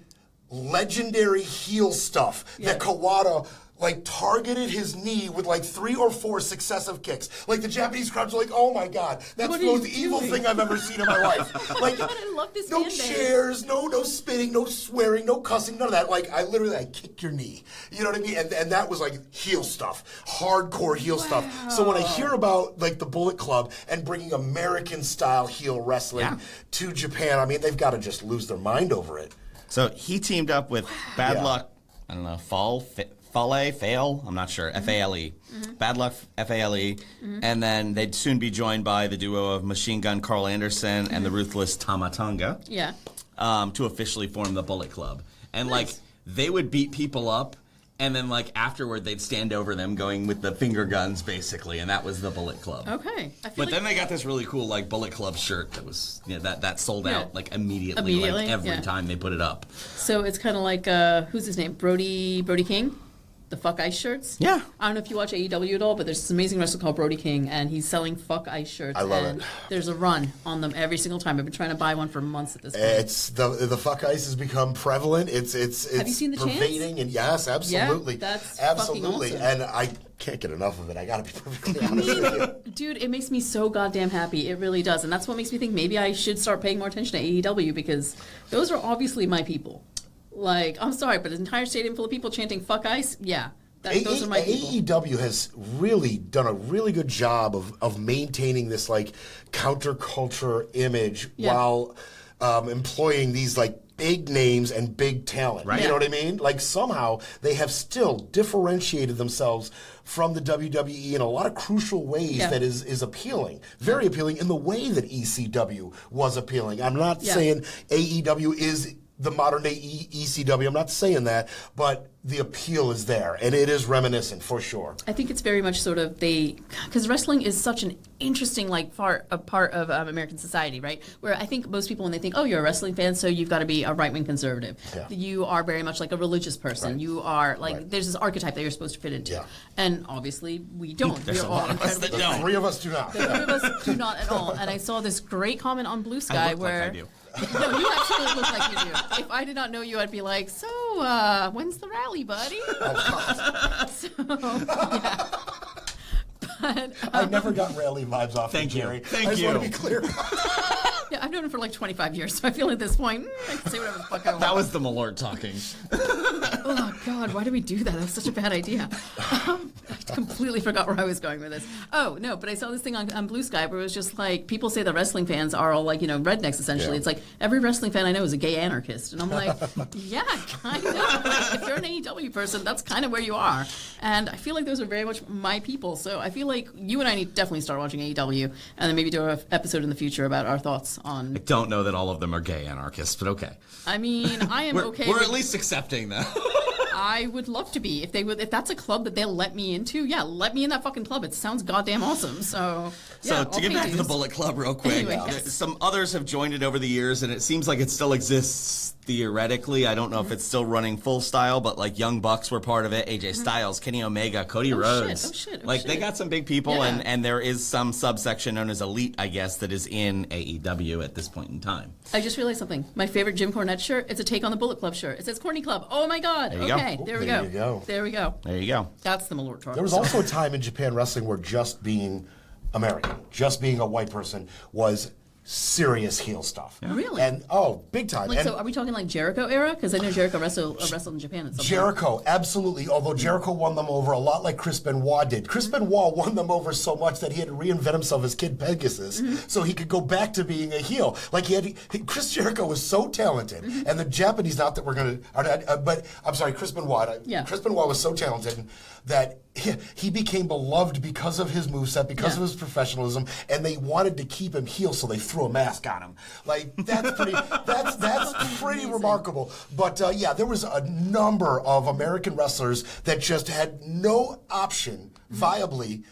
legendary heel stuff that Kawada targeted his knee with 3 or 4 successive kicks. The Japanese crowds were like, "Oh my God, that's What the are you most evil doing?" thing I've ever seen in my life." God, I love this no fan base. chairs, no spitting, no swearing, no cussing, none of that. I kicked your knee. You know what I mean? And that was heel stuff, hardcore heel stuff. So when I hear about the Bullet Club and bringing American style heel wrestling to Japan, I mean they've got to just lose their mind over it. So he teamed up with Bad Yeah. Luck, I don't know, Fail, I'm not sure, F-A-L-E. Bad Luck, F-A-L-E. And then they'd soon be joined by the duo of Machine Gun Carl Anderson and the ruthless Tama Tonga Yeah. to officially form the Bullet Club. And, they would beat people up, and then, afterward, they'd stand over them going with the finger guns, basically, and that was the Bullet Club. Okay. I feel But then they got this really cool, Bullet Club shirt that was, that sold out, immediately, Immediately, every yeah. time they put it up. So it's kind of like, who's his name? Brody King? The Fuck Ice shirts? Yeah. I don't know if you watch AEW at all, but there's this amazing wrestler called Brody King, and he's selling Fuck Ice shirts. I love and it. There's a run on them every single time. I've been trying to buy one for months at this point. It's the fuck ice has become prevalent. It's Have you seen the chants? pervading, and yes, absolutely, that's absolutely, fucking awesome. and I can't get enough of it. I got to be perfectly honest with you. Dude, it makes me so goddamn happy. It really does. And that's what makes me think maybe I should start paying more attention to AEW because those are obviously my people. I'm sorry, but an entire stadium full of people chanting Fuck Ice? Yeah. Those are my people. AEW has really done a really good job of maintaining this counterculture image while employing these big names and big talent. Right. You Yeah. know what I mean? Somehow they have still differentiated themselves from the WWE in a lot of crucial ways that is appealing. Very appealing in the way that ECW was appealing. I'm not saying AEW is the modern day ECW. I'm not saying that, but the appeal is there, and it is reminiscent for sure. I think it's very much sort of because wrestling is such an interesting part of American society, right? Where I think most people when they think, oh, you're a wrestling fan, so you've got to be a right-wing conservative. Yeah. You are very much like a religious person. Right. You are like Right. there's this archetype that you're supposed to fit into, Yeah. and obviously we don't. There's We're a all lot of us incredibly that different. don't. Three of us do not. The three of us do not at all. And I saw this great comment on Blue Sky I look where like I do. no, you absolutely look like you do. If I did not know you, I'd be like, so when's the rally, buddy? So, yeah. But I never got rally vibes off Thank you, you. Jerry. Thank I just want to you. be clear. yeah, I've known him for like 25 years, so I feel at this point, I can say whatever the fuck I want. That was the Malört talking. Oh, God, why did we do that? That was such a bad idea. I completely forgot where I was going with this. Oh, no, but I saw this thing on Blue Sky where it was just like, people say that wrestling fans are all like, rednecks, essentially. Yeah. It's like, every wrestling fan I know is a gay anarchist. And I'm like, yeah, kind of. Like, if you're an AEW person, that's kind of where you are. And I feel like those are very much my people. So I feel like you and I need to definitely start watching AEW and then maybe do an episode in the future about our thoughts on... I don't know that all of them are gay anarchists, but okay. I mean, I am We're, okay we're with... at least accepting that. I would love to be. If that's a club that they'll let me into, yeah, let me in that fucking club. It sounds goddamn awesome. So, So yeah, to get back to the Bullet Club real quick, Anyway, yes. some others have joined it over the years, and it seems like it still exists theoretically. I don't know if it's still running full style, but like Young Bucks were part of it. AJ Styles, Kenny Omega, Cody Rhodes. Oh, Like they shit. got some big people, Yeah. and there is some subsection known as Elite, I guess, that is in AEW at this point in time. I just realized something. My favorite Jim Cornette shirt, it's a take on the Bullet Club shirt. It says Corny Club. Oh my God. There you go. Okay, there we There go. you go. There we go. There you go. That's the Malört talk. There was also a time in Japan wrestling where just being American, just being a white person, was serious heel stuff. Really? And big time. Like, and so are we talking like Jericho era? Because I know Jericho wrestled in Japan at some point. Jericho, absolutely. Although Jericho won them over a lot like Chris Benoit did. Chris Benoit won them over so much that he had to reinvent himself as Kid Pegasus so he could go back to being a heel. Like Chris Jericho was so talented, and the Japanese, not that we're going to, but I'm sorry, Chris Benoit. Yeah. Chris Benoit was so talented that he became beloved because of his moveset, because Yeah. of his professionalism, and they wanted to keep him heel, so they threw a mask on him. Like that's pretty. that's pretty remarkable. But yeah, there was a number of American wrestlers that just had no option viably.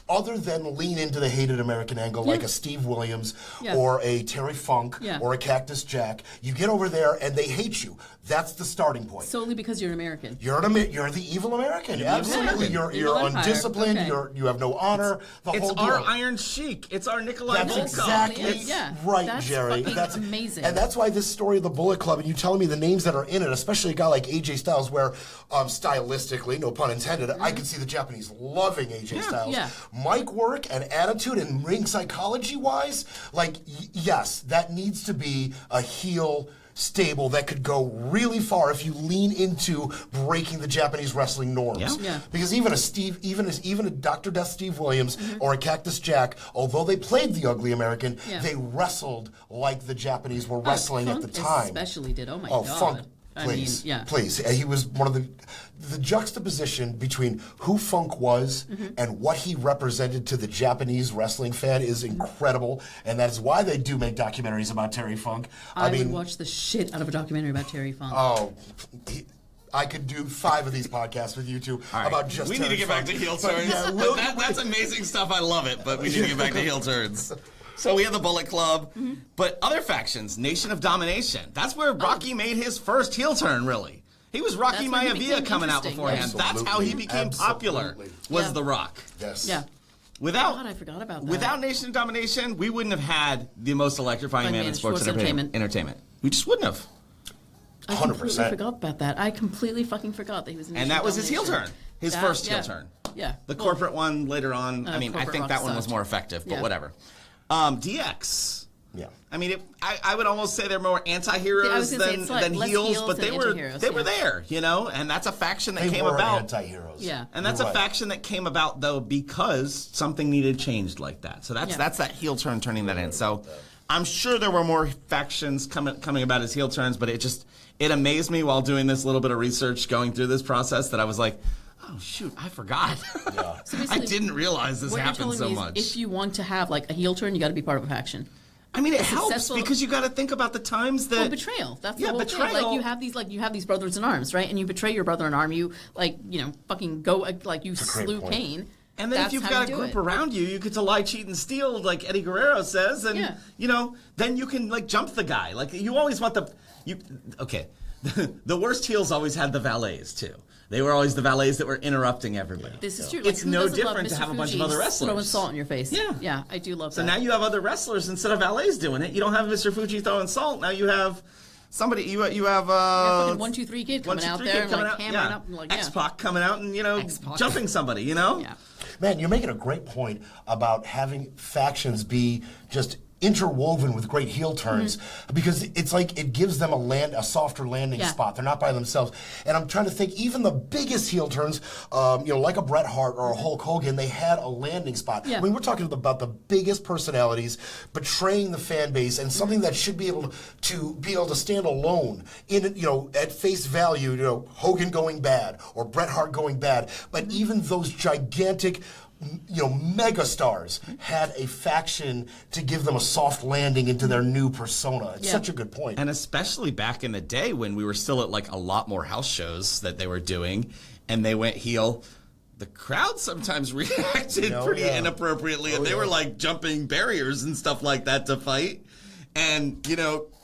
Other than lean into the hated American angle, like a Steve Williams Yeah. or a Terry Funk Yeah. or a Cactus Jack, you get over there and they hate you. That's the starting point. Solely because you're an American. You're the evil American. Absolutely. American. You're Evil empire. undisciplined. Okay. You have no honor. The It's whole deal. our Iron Sheik. It's our Nikolai That's Volkov. exactly Yeah. right, That's Jerry. fucking amazing. And that's why this story of the Bullet Club, and you telling me the names that are in it, especially a guy like AJ Styles, where stylistically, no pun intended, I can see the Japanese loving AJ Styles. Yeah. Mic work and attitude and ring psychology wise, like, yes, that needs to be a heel stable that could go really far if you lean into breaking the Japanese wrestling norms. Yeah. Yeah. Because even a Dr. Death Steve Williams or a Cactus Jack, although they played the ugly American, Yeah. they wrestled like the Japanese were wrestling at the Funk time. especially did. Oh my Oh, God. Funk, I please, mean, yeah. please. He was one of the juxtaposition between who Funk was and what he represented to the Japanese wrestling fan is incredible, and that is why they do make documentaries about Terry Funk. I mean, would watch the shit out of a documentary about Terry Funk. I could do 5 of these podcasts with you two All right. about just we need to Terry get back Funk. to heel But, turns. yeah, That's amazing stuff. I love it, but we need to get back to heel turns. So we have the Bullet Club, but other factions, Nation of Domination. That's where Rocky made his first heel turn, really. He was Rocky That's when he Maivia became coming out interesting, beforehand. yeah. That's how he became popular, Absolutely. was Yeah. The Rock. Yes. Yeah. Without, God, I forgot about that. Without Nation of Domination, we wouldn't have had the most electrifying Like man in man in sports sports entertainment. We just wouldn't have. I completely 100%. forgot about that. I completely fucking forgot that he was in And that was his heel turn. His first heel turn. Yeah. The corporate one later on, I mean, I corporate think rock that one was sucked. more effective, but Yeah. whatever. DX. Yeah. I mean, I would almost say they're more I anti-heroes was gonna say than, it's like than less heels, heels but than they were anti-heroes, they were yeah. there, you know, and that's a faction that They came were about. anti-heroes. Yeah. And that's You're a right. faction that came about though because something needed changed like that. So that's Yeah. that's that heel turn turning that in. So I'm sure there were more factions coming about as heel turns, but it amazed me while doing this little bit of research, going through this process, that I was like, oh shoot, I forgot. Yeah. So I basically, didn't realize this what you're happened telling so me much. is if you want to have like a heel turn, you got to be part of a faction. I mean, it helps successful- because you got to think about the times that betrayal. That's the Yeah, whole betrayal. thing. You have these brothers in arms, right? And you betray your brother in arms. You fucking go like you slew point. Cain. And then That's if you've how got a you do group it. around you, you get to lie, cheat, and steal, like Eddie Guerrero says, and then you can like jump the guy. Like you always want the worst heels always had the valets too. They were always the valets that were interrupting everybody. This is true. It's who no doesn't love different to Mr. have a bunch of Fuji other wrestlers throwing salt in your face. Yeah. Yeah, I do love So that. now you have other wrestlers instead of valets doing it. You don't have Mr. Fuji throwing salt. Now you have somebody. You have fucking 1, 2, 3 kid coming out there and like hammering up and like X-Pac coming out and X-Pac. jumping somebody. Yeah. Man, you're making a great point about having factions be just interwoven with great heel turns because it's like it gives them a softer landing spot. They're not by themselves. And I'm trying to think, even the biggest heel turns, like a Bret Hart or a Hulk Hogan, they had a landing spot. Yeah. I mean, we're talking about the biggest personalities betraying the fan base and something that should be able to stand alone in at face value. Hogan going bad or Bret Hart going bad, but even those gigantic megastars had a faction to give them a soft landing into their new persona. It's such a good point. And especially back in the day when we were still at like a lot more house shows that they were doing and they went heel, the crowd sometimes reacted pretty inappropriately and they were like jumping barriers and stuff like that to fight. And,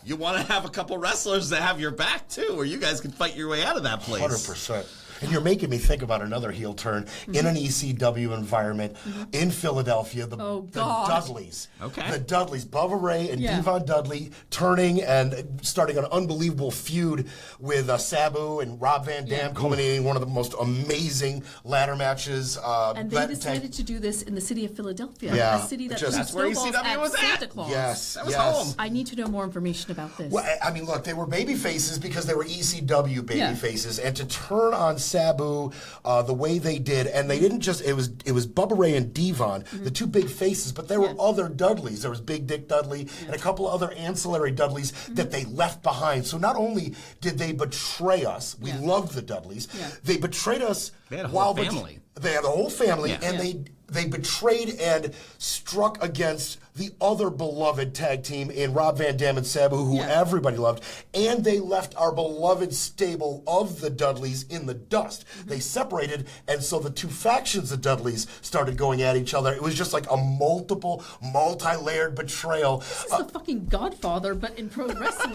you want to have a couple wrestlers that have your back too, or you guys can fight your way out of that place. 100%. And you're making me think about another heel turn in an ECW environment in Philadelphia. The Dudleys. Okay. The Dudleys, Bubba Ray and Devon Dudley turning and starting an unbelievable feud with Sabu and Rob Van Dam, culminating one of the most amazing ladder matches. And they decided to do this in the city of Philadelphia, Yeah. a city that That's where snowballs ECW was at. Santa Claus. Yes. That was home. I need to know more information about this. Well, I mean, look, they were baby faces because they were ECW baby faces, and to turn on Sabu the way they did, and they didn't just, it was Bubba Ray and Devon, the two big faces, but there were other Dudleys. There was Big Dick Dudley and a couple of other ancillary Dudleys that they left behind. So not only did they betray us, we loved the Dudleys, they betrayed us. They had a whole family. They had a whole family, and they betrayed and struck against the other beloved tag team in Rob Van Dam and Sabu, who everybody loved, and they left our beloved stable of the Dudleys in the dust. They separated, and so the two factions of Dudleys started going at each other. It was just like a multi-layered betrayal. This is the fucking Godfather, but in pro wrestling.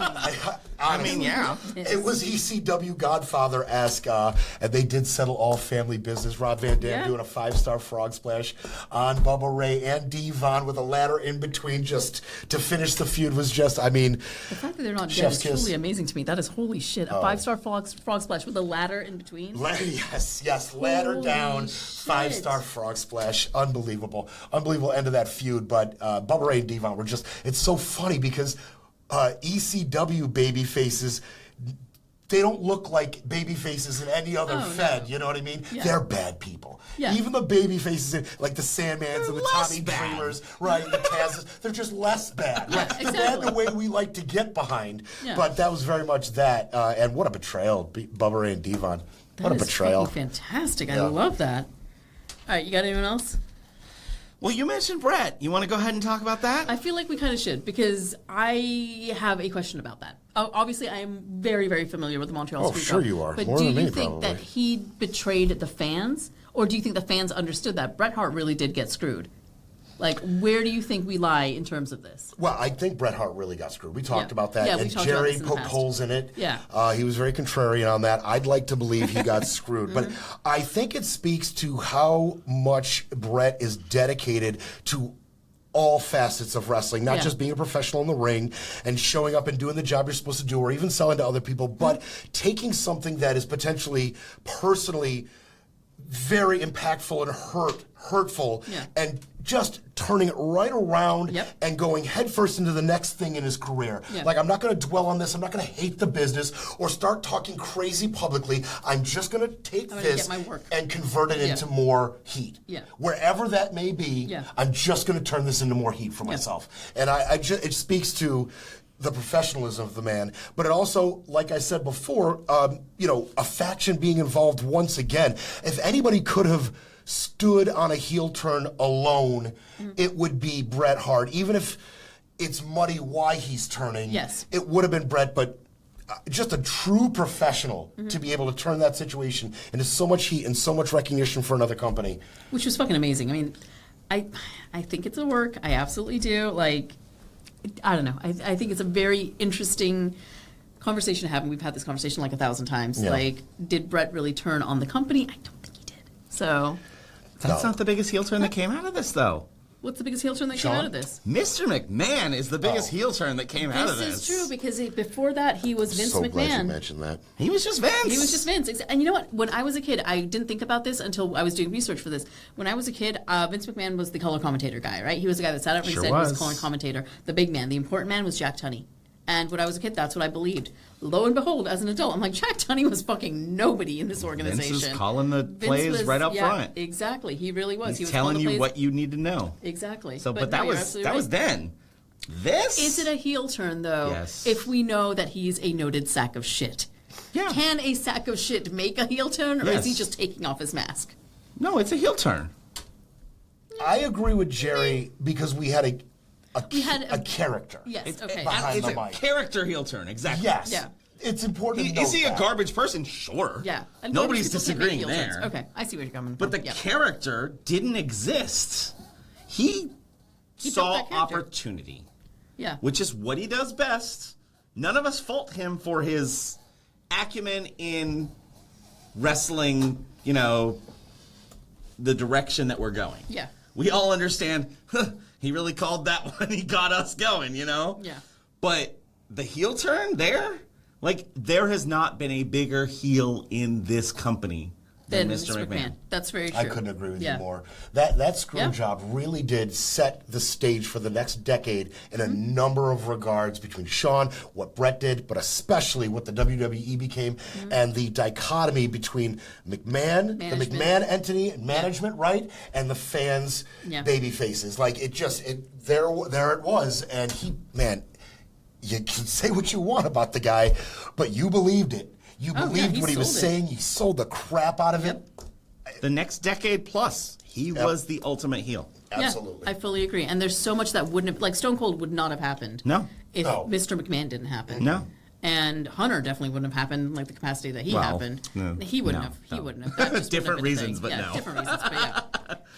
It was ECW Godfather-esque, and they did settle all family business. Rob Van Dam doing a 5-star frog splash on Bubba Ray and Devon with a ladder in between just to finish the feud was just, I mean... The fact that they're not dead chef's is kiss. truly amazing to me. That is holy shit. A 5-star frog splash with a ladder in between. Yes, ladder Holy down, shit. 5-star frog splash. Unbelievable end of that feud. But Bubba Ray and Devon were just, it's so funny because ECW baby faces, they don't look like baby faces in any other fed, you know what I mean? Yeah. They're bad people. Yeah. Even the baby faces, like the Sandmans and the less Tommy bad. Dreamers, right, and the Tazes, they're just less bad. Yeah, They're bad the way we like to get behind, Yeah. but that was very much that. And what a betrayal, Bubba Ray and Devon. What a That is betrayal. fucking fantastic. I love that. All right, you got anyone else? Well, you mentioned Brett. You want to go ahead and talk about that? I feel like we kind of should because I have a question about that. Obviously, I am very, very familiar with the Montreal Oh, Screwjob. sure you are. But More do than you me, think probably. that he betrayed the fans, or do you think the fans understood that Bret Hart really did get screwed? Like, where do you think we lie in terms of this? Well, I think Bret Hart really got screwed. We talked about that. Yeah, we and talked about Jerry this in the poked past. holes in it. Yeah. He was very contrarian on that. I'd like to believe he got screwed. But I think it speaks to how much Bret is dedicated to all facets of wrestling, not just being a professional in the ring and showing up and doing the job you're supposed to do or even selling to other people, but taking something that is potentially personally very impactful and hurtful and just turning it right around and going headfirst into the next thing in his career. Like, I'm not going to dwell on this. I'm not going to hate the business or start talking crazy publicly. I'm just going to take this get my work. and convert it into more heat. Wherever that may be, I'm just going to turn this into more heat for myself. And it speaks to the professionalism of the man, but it also, like I said before, a faction being involved once again. If anybody could have stood on a heel turn alone, it would be Bret Hart. Even if it's muddy why he's turning. Yes. It would have been Bret, but just a true professional to be able to turn that situation into so much heat and so much recognition for another company. Which was fucking amazing. I mean, I think it's a work. I absolutely do. Like, I don't know. I think it's a very interesting conversation to have, and we've had this conversation like 1,000 times. Yeah. Like, did Bret really turn on the company? I don't think he did. So, That's not the biggest heel turn that came out of this, though. what's the biggest heel turn that came Shawn? out of this? Mr. McMahon is the biggest heel turn that came out of this. This is true because before that he was Vince So glad you McMahon. mentioned that. He was just Vince. He was just Vince. And you know what? When I was a kid, I didn't think about this until I was doing research for this. When I was a kid, Vince McMahon was the color commentator guy, right? He was the guy that sat up and Sure said he was was. color commentator. The big man, the important man was Jack Tunney. And when I was a kid, that's what I believed. Lo and behold, as an adult, I'm like, Jack Tunney was fucking nobody in this organization. Vince is calling the plays right up front. Exactly. He really was. He He's was telling calling the you plays. what you need to know. Exactly. So, but no, that you're was absolutely that was right. then. This Is it a heel turn, though, Yes. if we know that he's a noted sack of shit? Yeah. Can a sack of shit make a heel turn, or Yes. is he just taking off his mask? No, it's a heel turn. I agree with Jerry because we had a character. Yes, It's, okay. behind it's the a mic. character heel turn, exactly. Yes. Yeah. It's important to note Is he a that. garbage person? Sure. Yeah. And Nobody's people can't make disagreeing heel there. turns. Okay, I see where you're coming But from. the Yeah. character didn't exist. He built saw that character. opportunity, Yeah. which is what he does best. None of us fault him for his acumen in wrestling, the direction that we're going. Yeah. We all understand, he really called that one. He got us going, Yeah. But the heel turn there, there has not been a bigger heel in this company than Then Mr. McMahon. That's very true. I couldn't agree with Yeah. you more. That screw Yeah. job really did set the stage for the next decade in a number of regards between Shawn, what Bret did, but especially what the WWE became, and the dichotomy between McMahon, the Management. McMahon entity, and management, right, and the fans' Yeah. baby faces. There it was, and you can say what you want about the guy, but you believed it. You Oh, yeah, believed he what he was sold it. saying. You sold the crap out of it. The next decade plus, he was the ultimate heel. Absolutely. Yeah, I fully agree. And there's so much that wouldn't have, Stone Cold would not have happened. No. If No. Mr. McMahon didn't happen. No. And Hunter definitely wouldn't have happened like the capacity that he Well, happened. no, He wouldn't no, have. He no. wouldn't have. That just wouldn't Different have been a reasons, thing. but yeah, no. different reasons, but yeah.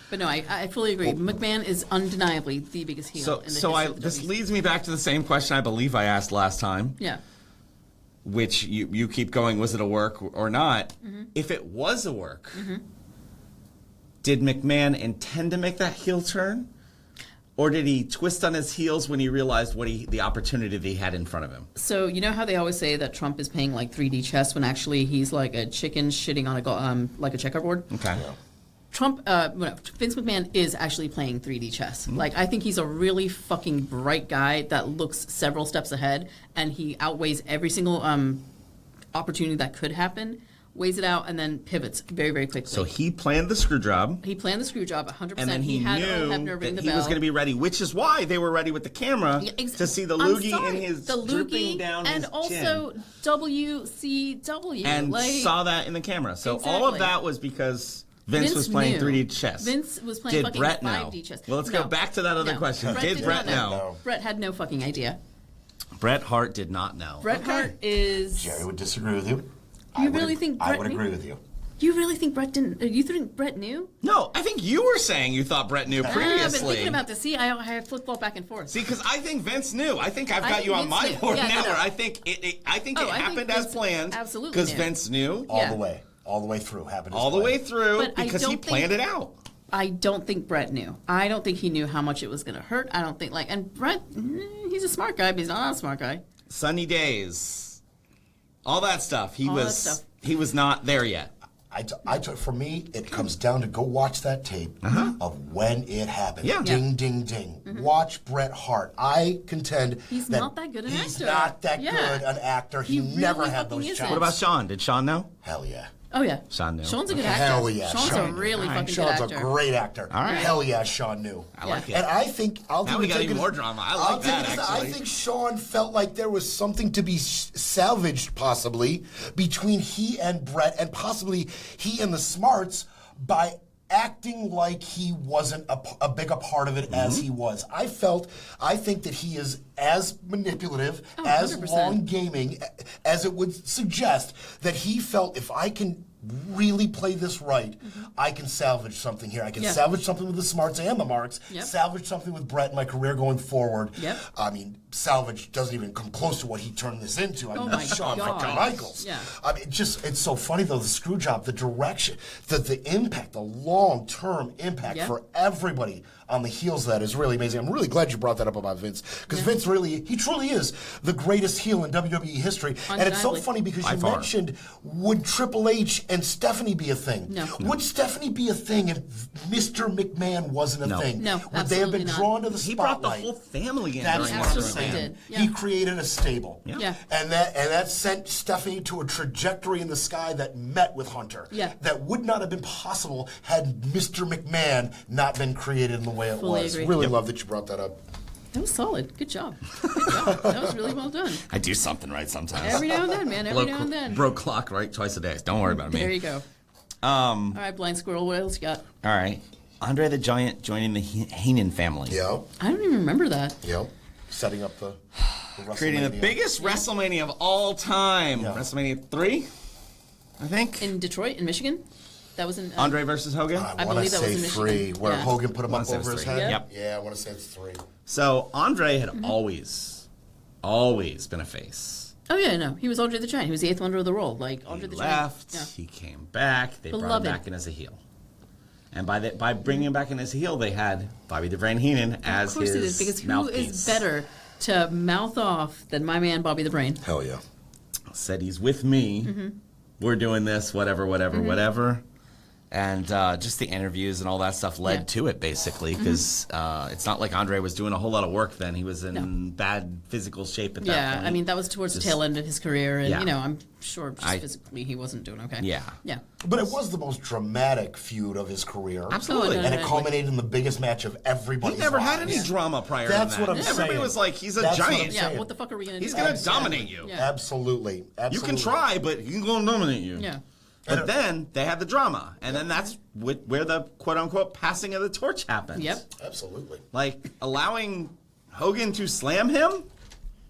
But no, I fully agree. McMahon is undeniably the biggest heel So, in the history of the this WWE. leads me back to the same question I believe I asked last time, Yeah. which you keep going, was it a work or not? Mm-hmm. If it was a work, did McMahon intend to make that heel turn? Or did he twist on his heels when he realized the opportunity that he had in front of him? So you know how they always say that Trump is playing like 3D chess when actually he's like a chicken shitting on like a checkerboard? Okay. Vince McMahon is actually playing 3D chess. Like, I think he's a really fucking bright guy that looks several steps ahead, and he outweighs every single opportunity that could happen, weighs it out, and then pivots very, very quickly. So he planned the screw job, He planned the screw job 100%. and then he had knew Earl Hebner ring that the he was bell. going to be ready, which is why they were ready with the camera to see the loogie in his drooping down and his also chin. WCW. And saw that in the camera. So all of Exactly. that was because Vince was playing knew. 3D chess. Vince was playing Did fucking Bret 5D know? chess. Well, let's go back to that other question. Did Bret not know? Bret had no fucking idea. Bret Hart did not know. Bret Hart is. Jerry would disagree with you. You really think I Bret would knew? agree with you. You really think Bret didn't? You think Bret knew? No, I think you were saying you thought Bret knew I've been previously. thinking about this. See, I flip flop back and forth. See, because I think Vince knew. I think I've got think you on Vince my knew. board Yeah, now. no. Where I think it happened as Vince planned. absolutely Because knew. Vince knew All Yeah. the way. All the way through. Happened all the way through But I because he don't planned think- it out. I don't think Bret knew. I don't think he knew how much it was going to hurt. I don't think and Bret, he's a smart guy, but he's not a smart guy. Sunny days, all that stuff. All that stuff. He was not there yet. For me, it comes down to go watch that tape of when it happened. Yeah. Ding, ding, ding. Watch Bret Hart. I contend He's not that good an he's actor. not that Yeah. good an actor. He He never really had fucking those isn't. chops. What about Sean? Did Sean know? Hell yeah. Oh yeah, Sean knew. Sean's a good actor. Hell yeah. Sean's Sean a knew. really fucking Sean's good actor. a great actor. All right. Hell yeah, Sean knew. I like it. And I think Now we got even more drama. I like that, I actually. think Sean felt like there was something to be salvaged, possibly, between he and Bret, and possibly he and the Smarts by acting like he wasn't a big a part of it as he was. I think that he is as manipulative, as 100%. long gaming as it would suggest, that he felt, if I can really play this right, I can salvage something here. I can salvage something with the smarts and the marks, salvage something with Brett in my career going forward. I mean, salvage doesn't even come close to what he turned this into. I mean, Shawn Michaels. I mean, it's so funny, though, the screw job, the direction, the impact, the long-term impact for everybody on the heels of that is really amazing. I'm really glad you brought that up about Vince, because Vince he truly is the greatest heel in WWE history. And it's so funny because you mentioned, would Triple H and Stephanie be a thing? No. Would Stephanie be a thing if Mr. McMahon wasn't a thing? No, would they have been drawn to the spotlight? He brought the whole family in. That's during what I'm WrestleMania. saying. Yeah. He created a stable. Yeah. And that sent Stephanie to a trajectory in the sky that met with Hunter. That would not have been possible had Mr. McMahon not been created in the way it Fully was. agree. Really love that you brought that up. That was solid. Good job. Good job. That was really well done. I do something right sometimes. Every now and then, man. Every now and then. Broke clock right twice a day. Don't worry about me. There you go. All right, Blind Squirrel, what else you got? All right. Andre the Giant joining the Heyman family. Yeah. I don't even remember that. Yep. Setting up the Creating the WrestleMania. biggest WrestleMania of all time. Yeah. WrestleMania 3, I think. In Detroit, in Michigan? That was in... Andre versus Hogan. I want to believe that was say in Michigan. 3, where Yeah. Hogan put him Wanna up say it over was his 3. head. Yep. Yeah, I want to say it's 3. So Andre had always been a face. Oh, yeah, no. He was Andre the Giant. He was the 8th wonder of the world. Like, Andre He the left. Giant. He came back. They brought Beloved. him back in as a heel. And by bringing him back in as a heel, they had Bobby the Brain Heenan as Of course his it is, because who mouthpiece. is better to mouth off than my man Bobby the Brain? Hell yeah. Said he's with me. We're doing this, whatever. And just the interviews and all that stuff led to it, basically, because it's not like Andre was doing a whole lot of work then. He was in bad physical shape at that Yeah, point. I mean, that was towards the tail end of his career, and, Yeah. you know, I'm sure just physically he wasn't doing okay. Yeah. Yeah. But it was the most dramatic feud of his career. Absolutely. Oh, no, And no, it no, culminated in the biggest match of He everybody's never had lives. any drama prior That's to that. what I'm Everybody saying. was like, he's a That's what I'm giant. Yeah, saying. what the fuck are we going to do? He's going to dominate you. Yeah. Absolutely. You can try, but he's going to dominate you. Yeah. But then they had the drama, and then that's where the quote-unquote passing of the torch happens. Yep. Absolutely. Like, allowing Hogan to slam him,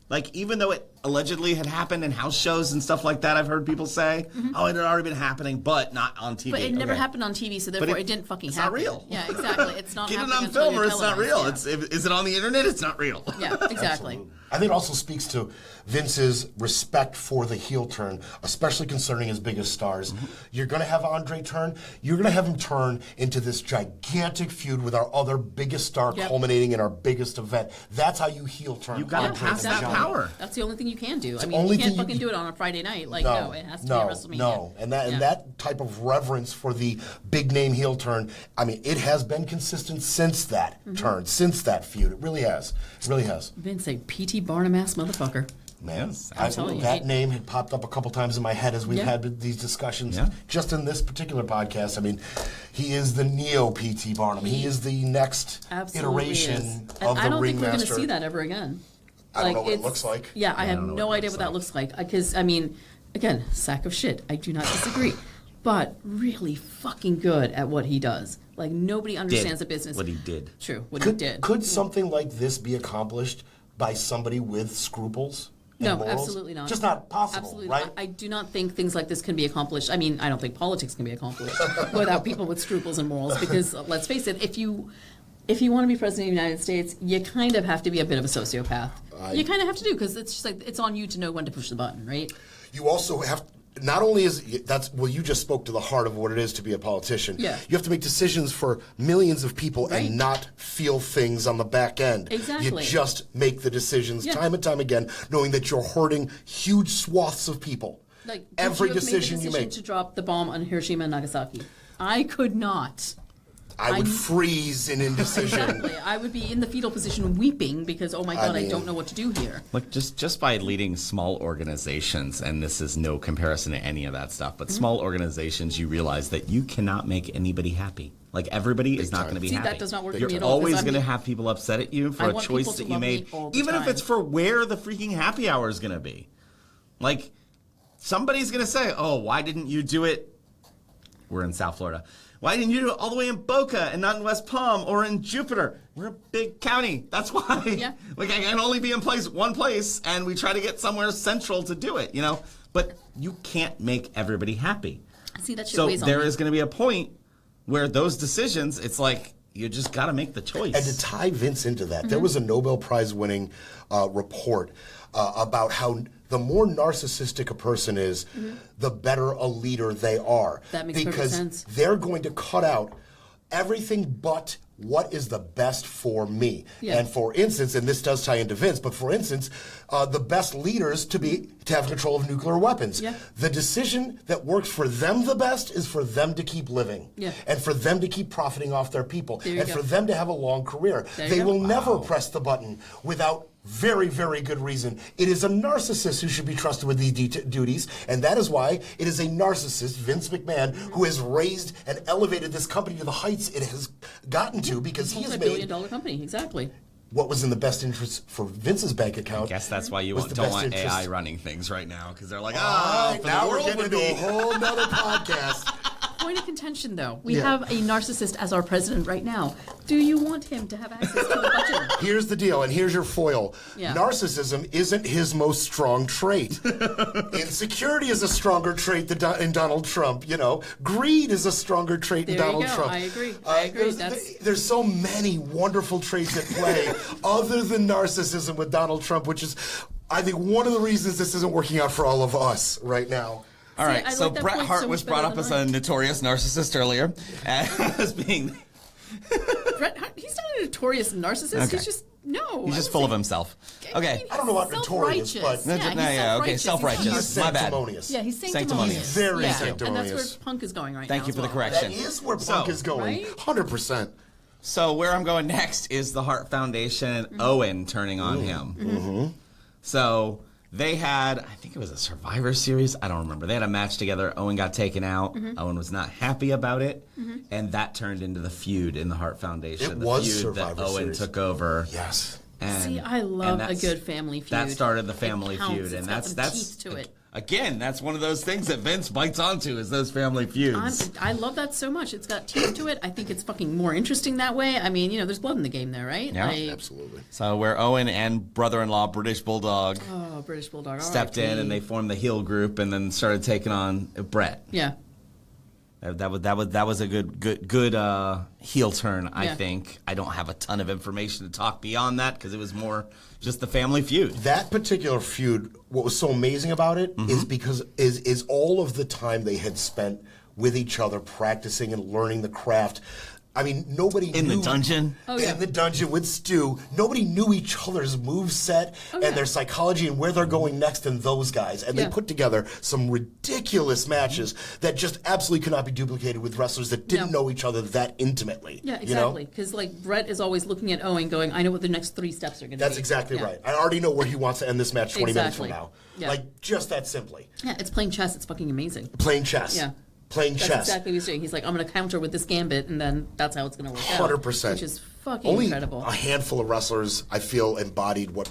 like, even though it allegedly had happened in house shows and stuff like that, I've heard people say, oh, it had already been happening, but not on TV. But it never Okay. happened on TV, so therefore it didn't fucking happen. It's not real. Yeah, exactly. It's not Get it happening on until film you're or it's not real. televised. Is it on the internet? It's not real. Yeah, exactly. I think it also speaks to Vince's respect for the heel turn, especially concerning his biggest stars. You're going to have Andre turn. You're going to have him turn into this gigantic feud with our other biggest star, culminating in our biggest event. That's how you heel turn. You got to Andre pass the that Giant. power. That's the only thing you can do. I mean, only you can't thing you fucking can- do it on a Friday night. Like, no, it has to be at WrestleMania. No, and that type of reverence for the big name heel turn, I mean, it has been consistent since that turn, since that feud. It really has. It really has. Vince, a P.T. Barnum-ass motherfucker. Man, I'm telling you. that name had popped up a couple times in my head as we've had these discussions. Yeah. Just in this particular podcast, I mean, he is the neo P.T. Barnum. He is the next Absolutely iteration is. of And the I don't think we're going to ringmaster. see that ever again. I don't know what it it's- looks like. Yeah, I have don't know no what it idea looks what that looks like. Because, I mean, again, sack of shit. I do not disagree. But really fucking good at what he does. Like, nobody understands the business. What he did. True, what he did. Could something like this be accomplished by somebody with scruples? and No, morals? absolutely not. Just not possible, Absolutely right? not. I do not think things like this can be accomplished. I mean, I don't think politics can be accomplished without people with scruples and morals. Because let's face it, if you want to be president of the United States, you kind of have to be a bit of a sociopath. You kind of have to do, because it's just like it's on you to know when to push the button, right? You also have, not only is you just spoke to the heart of what it is to be a politician. Yeah. You have to make decisions for millions of people Right. and not feel things on the back end. Exactly. You just make the decisions Yeah. time and time again, knowing that you're hurting huge swaths of people. Like Every could you have made the decision you decision make. to drop the bomb on Hiroshima and Nagasaki. I could not. I would freeze in indecision. Exactly. I would be in the fetal position weeping because, oh my God, I mean- don't know what to do here. Look, just by leading small organizations, and this is no comparison to any of that stuff, but small organizations, you realize that you cannot make anybody happy. Like, everybody is not going to be See, happy. that does not work for You're me at all, 'cause always I'm going to the- have people upset at you for I a want choice people to that you love me made, all the even if time. it's for where the freaking happy hour is going to be. Like, somebody's going to say, oh, why didn't you do it? We're in South Florida. Why didn't you do it all the way in Boca and not in West Palm or in Jupiter? We're a big county. That's why. Yeah. Like, I can only be in one place, and we try to get somewhere central to do it, you know? But you can't make everybody happy. See, that shit So weighs on there me. is going to be a point where those decisions, it's like, you just got to make the choice. And to tie Vince into that, there was a Nobel Prize winning report about how the more narcissistic a person is, the better a leader they are. That makes perfect sense. Because they're going to cut out everything but what is the best for me. Yeah. And for instance, and this does tie into Vince, but for instance, the best leaders to have control of nuclear weapons. Yeah. The decision that works for them the best is for them to keep living. Yeah. And for them to keep profiting off their people. There you And go. for them to have a long career. There you They go. will never press the button without very, very good reason. It is a narcissist who should be trusted with these duties, and that is why it is a narcissist, Vince McMahon, who has raised and elevated this company to the heights it has gotten to because he has made multi-billion-dollar company, exactly. what was in the best interest for Vince's bank account. I guess that's why you was don't the want best interest. AI running things right now, because they're like, All right, for now the we're world getting to into a be. whole nother podcast. Point of contention, though. We Yeah. have a narcissist as our president right now. Do you want him to have access to the budget? Here's the deal, and here's your foil. Yeah. Narcissism isn't his most strong trait. Insecurity is a stronger trait than in Donald Trump, you know. Greed is a stronger trait than There you Donald go. Trump. I agree. I agree. There's so many wonderful traits at play other than narcissism with Donald Trump, which is, I think, one of the reasons this isn't working out for all of us right now. All right, I so like that Bret point Hart so was much brought better up as than a notorious narcissist earlier, as being Bret Hart, he's not a notorious narcissist. Okay. He's just, no. he's just full of himself. Okay. I don't know about notorious, but- No, okay, self-righteous. He's My bad. sanctimonious. Yeah, he's Sanctimonious. sanctimonious. Very yeah. sanctimonious. And that's where Punk is going right Thank now you as for the well. correction. That is where So- Punk is going. Right? 100%. So where I'm going next is the Hart Foundation and Owen turning on him. So they had, I think it was a Survivor Series. I don't remember. They had a match together. Owen got taken out. Owen was not happy about it, and that turned into the feud in the Hart Foundation. It the was feud Survivor that Owen Series. took over. Yes. And, See, I love and a good family feud. That started the family It counts. feud, It's and got some that's teeth to it. Again, that's one of those things that Vince bites onto is those family feuds. I love that so much. It's got teeth to it. I think it's fucking more interesting that way. I mean, you know, there's blood in the game there, right? Yeah. Absolutely. So where Owen and brother-in-law British Bulldog Oh, British Bulldog. stepped in and they formed the heel group and then started taking on Brett. Yeah. That was a good heel turn, I Yeah. think. I don't have a ton of information to talk beyond that because it was more just the family feud. That particular feud, what was so amazing about it is because is all of the time they had spent with each other practicing and learning the craft. I mean, nobody In knew the dungeon? Oh, yeah. in the dungeon with Stu. Nobody knew each other's moveset Oh, and yeah. their psychology and where they're going next and those guys. And Yeah. they put together some ridiculous matches that just absolutely could not be duplicated with wrestlers that didn't No. know each other that intimately. Yeah, you know? exactly. Because, like, Brett is always looking at Owen going, I know what the next 3 steps are going to be. That's exactly Yeah. right. I already know where he wants to end this match 20 minutes from Exactly. now. Yeah. Like, just that simply. Yeah, it's playing chess. It's fucking amazing. Playing chess. Yeah. Playing That's chess. exactly what he's doing. He's like, I'm going to counter with this gambit, and then that's how it's going to work out. 100%. Which is fucking Only incredible. a handful of wrestlers, I feel, embodied what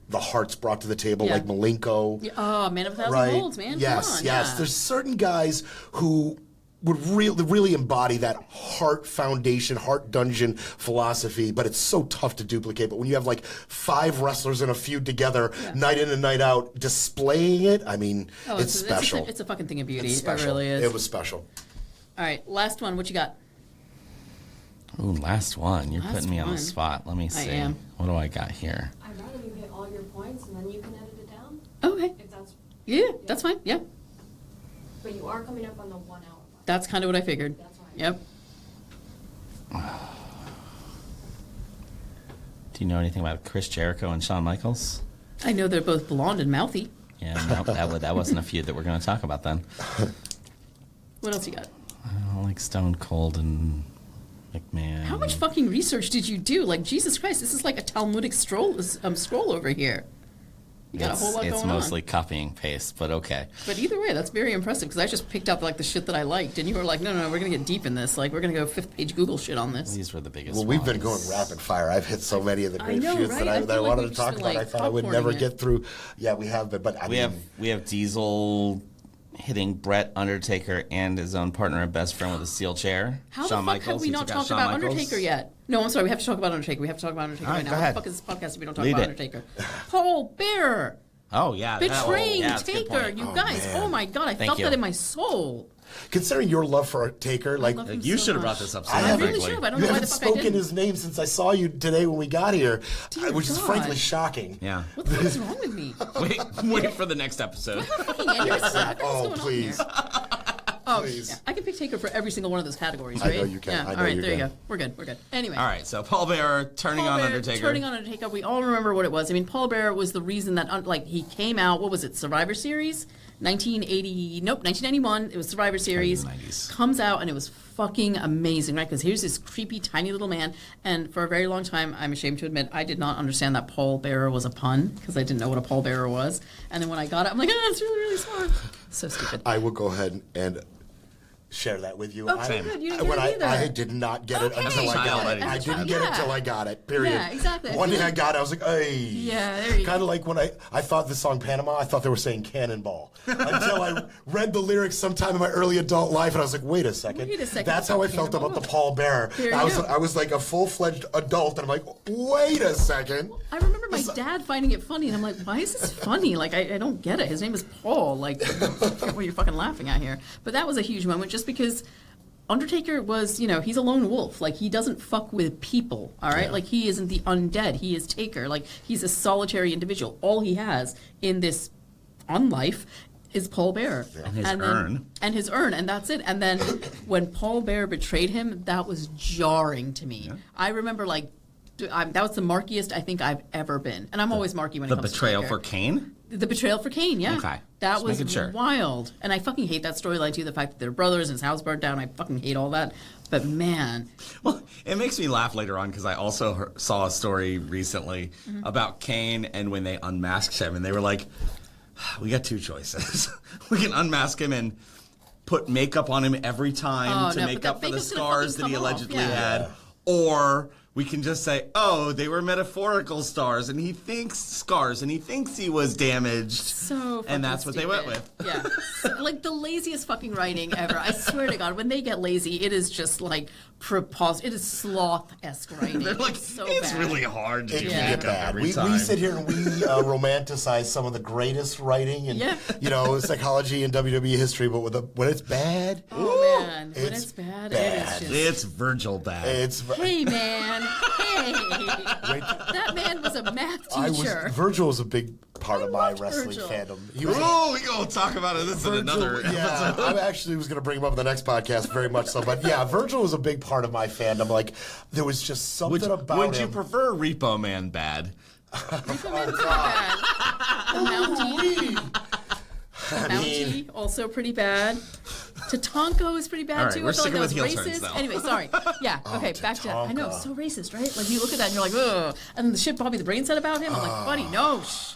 the Harts brought to the table, Yeah. like Malenko. Yeah, oh, Man of a Thousand Right? Molds, man. Yes, Come on, yes. yeah. There's certain guys who would really embody that Hart Foundation, Hart Dungeon philosophy, but it's so tough to duplicate. But when you have like 5 wrestlers in a feud together, night in and night out, displaying it, I mean, Oh, it's special. It's a fucking thing of beauty. It's special. It really is. It was special. All right, last one. What you got? Ooh, last one. You're Last putting me on one. the spot. Let me see. am. What do I got here? I'd rather you hit all your points and then you can edit it down, Okay. if that's, Yeah, that's fine. Yeah. but you are coming up on the 1 hour mark. That's kind of what I figured. That's fine. Yep. Do you know anything about Chris Jericho and Shawn Michaels? I know they're both blonde and mouthy. Yeah, no, that wasn't a feud that we're going to talk about then. What else you got? Like Stone Cold and McMahon. How much fucking research did you do? Like, Jesus Christ, this is like a Talmudic scroll over here. You got a whole lot It's going mostly on. copy and paste, but okay. But either way, that's very impressive because I just picked up like the shit that I liked, and you were like, no, we're gonna get deep in this. Like, we're gonna go 5th-page Google shit on this. These were the biggest Well, we've been ones. going rapid fire. I've hit so many of the I great know, feuds right? that I I feel like wanted we've to just talk been, about. like, I thought I would popcorning never it. get through. Yeah, we have been, but I We mean, have Diesel hitting Brett, Undertaker, and his own partner and best friend with a steel chair. How Shawn the fuck Michaels. have we He not took out talked Shawn about Michaels. Undertaker yet? No, I'm sorry. We have to talk about Undertaker. We have to talk about Undertaker All right right, now. go How ahead. the fuck is this podcast if we don't talk Lead about it. Undertaker? Paul Bearer Oh, yeah. betraying that's a good Taker. point. You guys, man. oh my God, I Thank felt you. that in my soul. Considering your love for Taker, like love him You so should have much. brought this up I sooner. I haven't- really should have. I don't you know why the haven't fuck I spoken didn't. his name since I saw you today when we got here, Dear which is God. frankly shocking. Yeah. What the fuck is wrong with me? Wait for the next episode. Fucking aneurysm. What's Oh, going on please. here? Oh, Please. yeah. I can pick Taker for every single one of those categories, I right? know you can. Yeah. I know all right, you there you can. go. We're good. We're good. Anyway. All right, so Paul Bearer turning Paul on Bearer Undertaker. Turning on Undertaker. We all remember what it was. I mean, Paul Bearer was the reason that, he came out. What was it? Survivor Series, 1991. It was Survivor Series. 90s. Comes out and it was fucking amazing, right? Because here's this creepy, tiny little man, and for a very long time, I'm ashamed to admit, I did not understand that Paul Bearer was a pun because I didn't know what a Paul Bearer was. And then when I got it, I'm like, it's really, really smart. So stupid. I will go ahead and share that with you. Okay, good. You didn't when get it I either. did not get it Okay. until I got Child it. I ready. didn't get it Yeah. till I got it. Period. Yeah, exactly. I One feel day I like- got it, I was like, hey. Yeah, there you go. Kind of like when I thought the song Panama, I thought they were saying Cannonball. Until I read the lyrics sometime in my early adult life, and I was like, wait a second. Wait a second. That's how I felt about the Paul Bearer. There I you was go. I was like a full-fledged adult, and I'm like, wait a second. I remember my dad finding it funny, and I'm like, why is this funny? Like, I don't get it. His name is Paul. Like, what are you fucking laughing at here? But that was a huge moment just because Undertaker was, he's a lone wolf. Like, he doesn't fuck with people, all right? Yeah. Like, he isn't the undead. He is Taker. Like, he's a solitary individual. All he has in this on life is Paul Bearer. And his then- urn. And his urn, and that's it. And then when Paul Bearer betrayed him, that was jarring to me. I remember, that was the markiest I think I've ever been. And I'm always marky when it The comes betrayal to for Taker. Kane? The betrayal for Cain, yeah. Okay. That Just was making sure. wild. And I fucking hate that storyline too, the fact that they're brothers and his house burned down. I fucking hate all that. But man, Well, it makes me laugh later on because I also saw a story recently about Kane and when they unmasked him, and they were like, we got two choices. We can unmask him and put makeup on him every time Oh, to no, make but up that for the makeup's gonna scars fucking that he come off, allegedly yeah. had, or we can just say, oh, they were metaphorical stars, and he thinks he was damaged. so And that's fucking what they went stupid. Yeah. Like the laziest fucking writing ever. I swear to God, when they get lazy, it is just like preposterous. It is sloth-esque writing. They're like, it's so it's bad. really hard to It do can Yeah. get makeup bad. every We time. sit here and we romanticize some of the greatest writing and Yeah. psychology and WWE history, but when it's bad, Oh man, when it's it's bad, bad. it is just. It's Virgil bad. it's. Hey man, hey! Wait, That man was a math I was teacher. Virgil was a big part I of my loved wrestling Virgil. fandom. He was. Oh, we gonna talk about this in another Yeah, episode. I actually was going to bring him up in the next podcast, very much so. But yeah, Virgil was a big part of my fandom. Like, there was just something about Would you him. prefer Repo Man bad? Repo Man pretty bad. The Mountie, Mountie also pretty bad. Tatanka was pretty bad All right, too. we're I felt like that was sticking with heel turns racist. now. Anyway, sorry. Yeah. Okay, back to. I know, Tatanka. so racist, right? Like you look at that and you're like, ugh. And then the shit Bobby the Brain said about him, I'm like, buddy, no. Shh.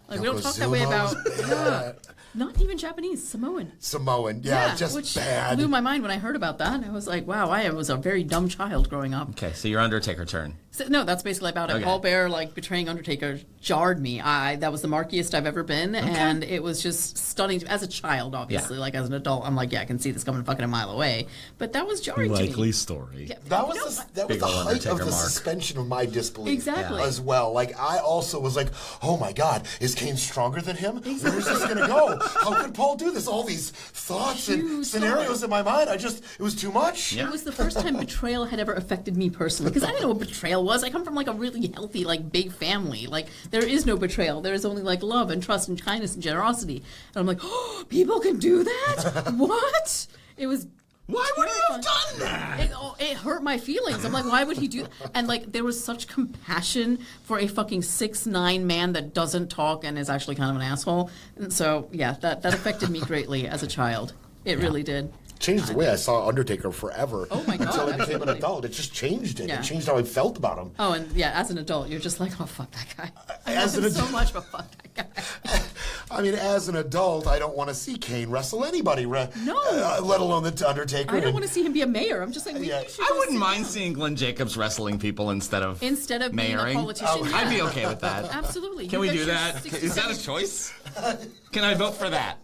Like we don't talk that way Yokozuna about. was bad. Not even Japanese, Samoan. Samoan, yeah, just which bad. blew my mind when I heard about that. I was like, wow, I was a very dumb child growing up. Okay, so your Undertaker turn. So, no, that's basically about it. Okay. Paul Bearer, betraying Undertaker, jarred me. That was the markiest I've ever been, and it was just stunning. As a child, obviously, Yeah. as an adult, I'm like, yeah, I can see this coming fucking a mile away. But that was jarring to me. story. Yeah, That you was know, that was Big the ol' height of Undertaker the mark. suspension of my disbelief. Exactly. As well. Like, I also was like, oh my God, is Kane stronger than him? Where's this going to go? How could Paul do this? All these thoughts and Huge scenarios thoughts. in my mind. It was too much. Yeah. It was the first time betrayal had ever affected me personally, because I didn't know what betrayal was. I come from a really healthy, big family. There is no betrayal. There is only love and trust and kindness and generosity. And I'm like, oh, people can do that? What? It was. Why would he have terrifying. done that? It hurt my feelings. I'm like, why would he do that? And there was such compassion for a fucking 6'9" man that doesn't talk and is actually kind of an asshole. And so, yeah, that affected me greatly as a child. It really did. Changed the way I saw Undertaker forever. Oh my God, Until I became an absolutely. adult. It just changed it. Yeah. It changed how I felt about him. Oh, and yeah, as an adult, you're just like, oh, fuck that guy. I As love an him so ad- much, but fuck that guy. I mean, as an adult, I don't want to see Kane wrestle anybody, No. let alone the Undertaker. I don't want to see him be a mayor. I'm just like, Yeah. I wouldn't mind seeing Glenn Jacobs wrestling people instead of being a mayoring. politician. I'd be yeah. okay with that. Absolutely. Can You we get do your that? 60 Is that a seconds. choice? Can I vote for that?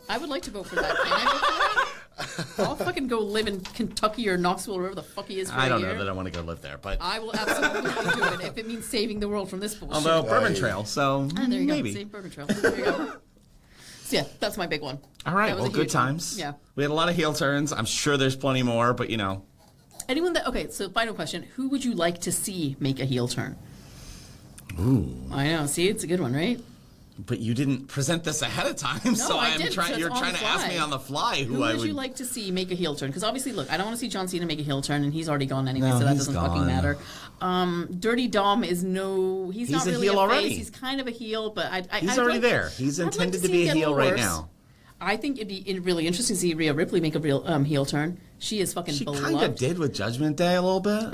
I would like to vote for that. Can I vote for that? I'll fucking go live in Kentucky or Knoxville or wherever the fuck he is for I a don't year. know that I want to go live there, but I will absolutely do it if it means saving the world from this bullshit. although Bourbon Trail, so Ah, there you maybe. go. Save Bourbon Trail. There you go. So yeah, that's my big one. All right, That was well, a good huge one. times. Yeah. We had a lot of heel turns. I'm sure there's plenty more, but Anyone that okay, so final question: who would you like to see make a heel turn? Ooh. I know. See, it's a good one, right? But you didn't present this ahead of time, so I I'm didn't, trying. so You're it's on trying the to ask fly. me on the fly who I would would. you like to see make a heel turn? Because obviously, look, I don't want to see John Cena make a heel turn, and he's already gone anyway, No, so that he's doesn't fucking gone. matter. Dirty Dom is he's not a really heel a already. face. He's kind of a heel, but He's I'd already like- there. He's I'd like intended to see be it a get heel little right worse. now. I think it'd be really interesting to see Rhea Ripley make a real heel turn. She is fucking She beloved. kind of did with Judgment Day a little bit.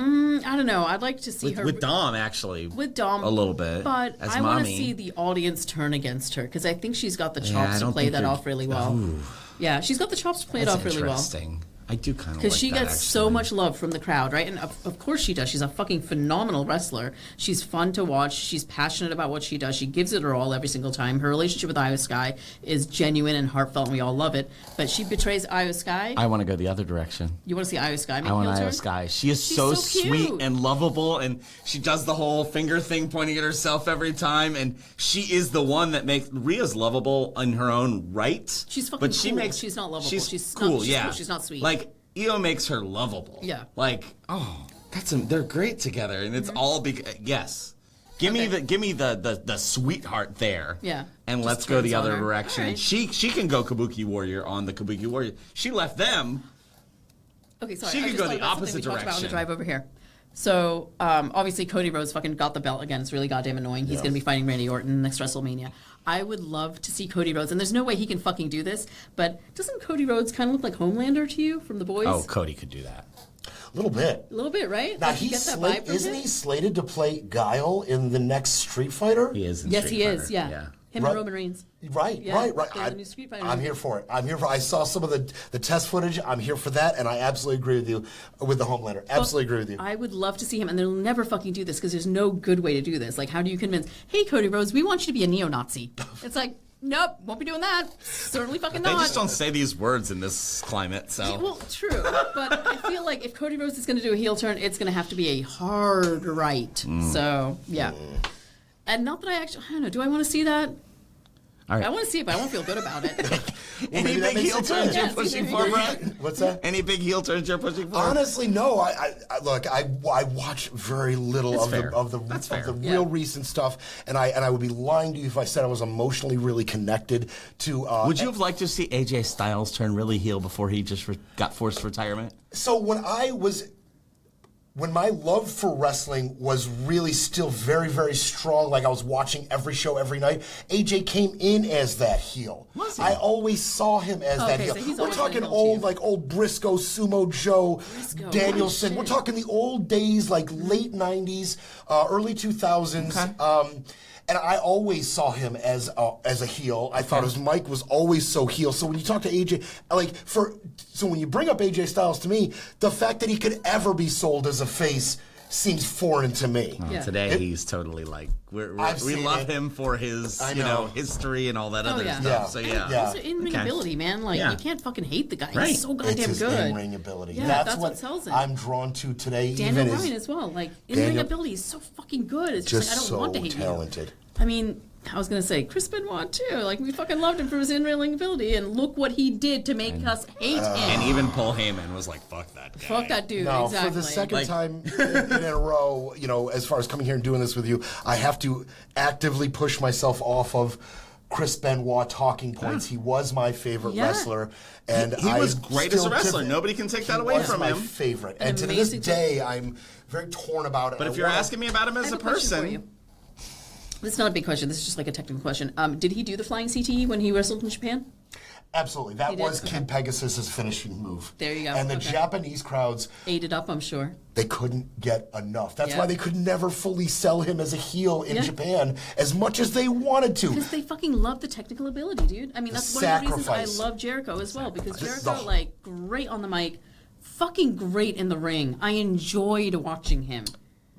I don't know. I'd like to see her With Dom, actually. with Dom a little bit. but as I want to mommy. see the audience turn against her because I think she's got the Yeah, I chops to don't play think that you're- off really well. Ooh. Yeah, she's got the chops to play it That's off really well. interesting. I do kind of like Because she that, gets so actually. much love from the crowd, right? And of course she does. She's a fucking phenomenal wrestler. She's fun to watch. She's passionate about what she does. She gives it her all every single time. Her relationship with Io Sky is genuine and heartfelt, and we all love it. But she betrays Io Sky. I want to go the other direction. You want to see Io Sky make I a want heel Io turn? Sky. She is She's so so sweet cute. and lovable, and she does the whole finger thing, pointing at herself every time. And she is the one that makes Rhea's lovable in her own right. She's fucking but she cool. makes She's not lovable. She's, She's not- cool. she's yeah, cool. She's not sweet. Like Io makes her lovable. Yeah. Like they're great together, and it's all yes. Give me the sweetheart there. Yeah. And Just let's go the turns on other her. direction. All right. She can go Kabuki Warrior on the Kabuki Warrior. She left them. Okay, sorry. She I could just go thought the about something opposite we talked about on the direction. drive over here. So, obviously, Cody Rhodes fucking got the belt again. It's really goddamn annoying. He's going to be fighting Randy Orton next WrestleMania. I would love to see Cody Rhodes, and there's no way he can fucking do this, but doesn't Cody Rhodes kind of look like Homelander to you from The Boys? Oh, Cody could do that. A little bit. A little bit, right? Now Like, you he's get that vibe from isn't him? he slated to play Guile in the next Street Fighter? He is. In Yes, Street he Fighter. is, yeah. Him Right. and Roman Reigns. Right, Yeah, right. they're the new Street Fighter I'm movie. here for it. I saw some of the test footage. I'm here for that, and I absolutely agree with you with the Homelander. Absolutely agree with you. I would love to see him, and they'll never fucking do this because there's no good way to do this. Like, how do you convince, hey, Cody Rhodes, we want you to be a neo-Nazi? It's like, nope, won't be doing that. Certainly fucking They not. just don't say these words in this climate, so. Well, true, but I feel like if Cody Rhodes is going to do a heel turn, it's going to have to be a hard right. So, yeah. And not that I don't know, do I want to see that? All right. I want to see it, but I won't feel good about it. Any maybe that big makes heel it turns good. you're Yes, pushing maybe. for, Brett? What's that? Any big heel turns you're pushing for? Honestly, no. I look. I watch very little That's of fair. the of the That's of fair. the Yeah. real recent stuff, and I would be lying to you if I said I was emotionally really connected to. Would you have liked to see AJ Styles turn really heel before he just got forced retirement? So when my love for wrestling was really still very, very strong, like I was watching every show every night, AJ came in as that heel. Was he? I always saw him as that Okay, heel. so he's We're always been talking heel to old, you. like old Briscoe, Sumo Joe, Briscoe, Danielson. holy We're shit. talking the old days, like late 90s, early 2000s. Okay. And I always saw him as a heel. I thought his mic was always so heel. So when you talk to AJ, so when you bring up AJ Styles to me, the fact that he could ever be sold as a face seems foreign to me. Yeah. Today he's totally like I've we seen love it. him for his I know. history and all that other yeah. stuff. Yeah. So yeah. Yeah. Also, in-ring Okay. ability, man. Like, Yeah. you can't fucking hate the guy. Right. He's so It's goddamn his good. in-ring ability. Yeah, that's what sells it. I'm drawn to today. Daniel even Bryan as as well. Like, in-ring Daniel- ability is so fucking good. It's just, just like, I don't so want to hate talented. you. I mean, I was going to say, Chris Benoit, too. Like, we fucking loved him for his in-ring ability, and look what he did to make us hate him. And even Paul Heyman was like, "Fuck that guy." Fuck that dude, No, exactly. for the second Like- time in a row, as far as coming here and doing this with you, I have to actively push myself off of Chris Benoit talking points. He was my favorite Yeah. wrestler, and He was great as a still wrestler. Nobody can take that away he was from my him. favorite, An and to this amazing- day, I'm very torn about it. But if you're asking me about him I as have a question for you. person, This is not a big question. This is just like a technical question. Did he do the flying CTE when he wrestled in Japan? absolutely, that He did? was Okay. Kid Pegasus' finishing move. There you go. And the Okay. Japanese crowds, Ate it up, I'm sure. they couldn't get enough. That's Yeah. why they could never fully sell him as a heel in Yeah. Japan as much as they wanted to. Because they fucking love the technical ability, dude. I mean, that's one of the reasons sacrifice. I love Jericho as well. Because The- Jericho, like, great on the mic, fucking great in the ring. I enjoyed watching him.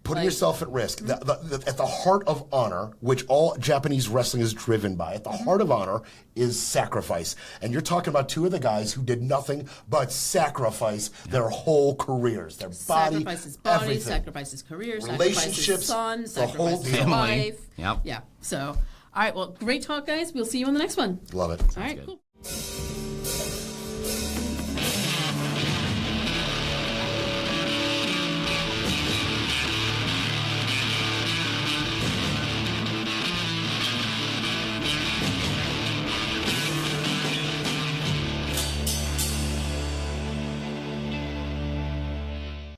Putting yourself at risk. At the heart of honor, which all Japanese wrestling is driven by, at the heart of honor is sacrifice. And you're talking about two of the guys who did nothing but sacrifice their whole careers, their body, sacrifices body, everything. sacrifices career, Relationships, sacrifices son, the whole sacrifices deal. Family. wife. Yep. Yeah. So, all right. Well, great talk, guys. We'll see you on the next one. Love it. All right. good. Cool.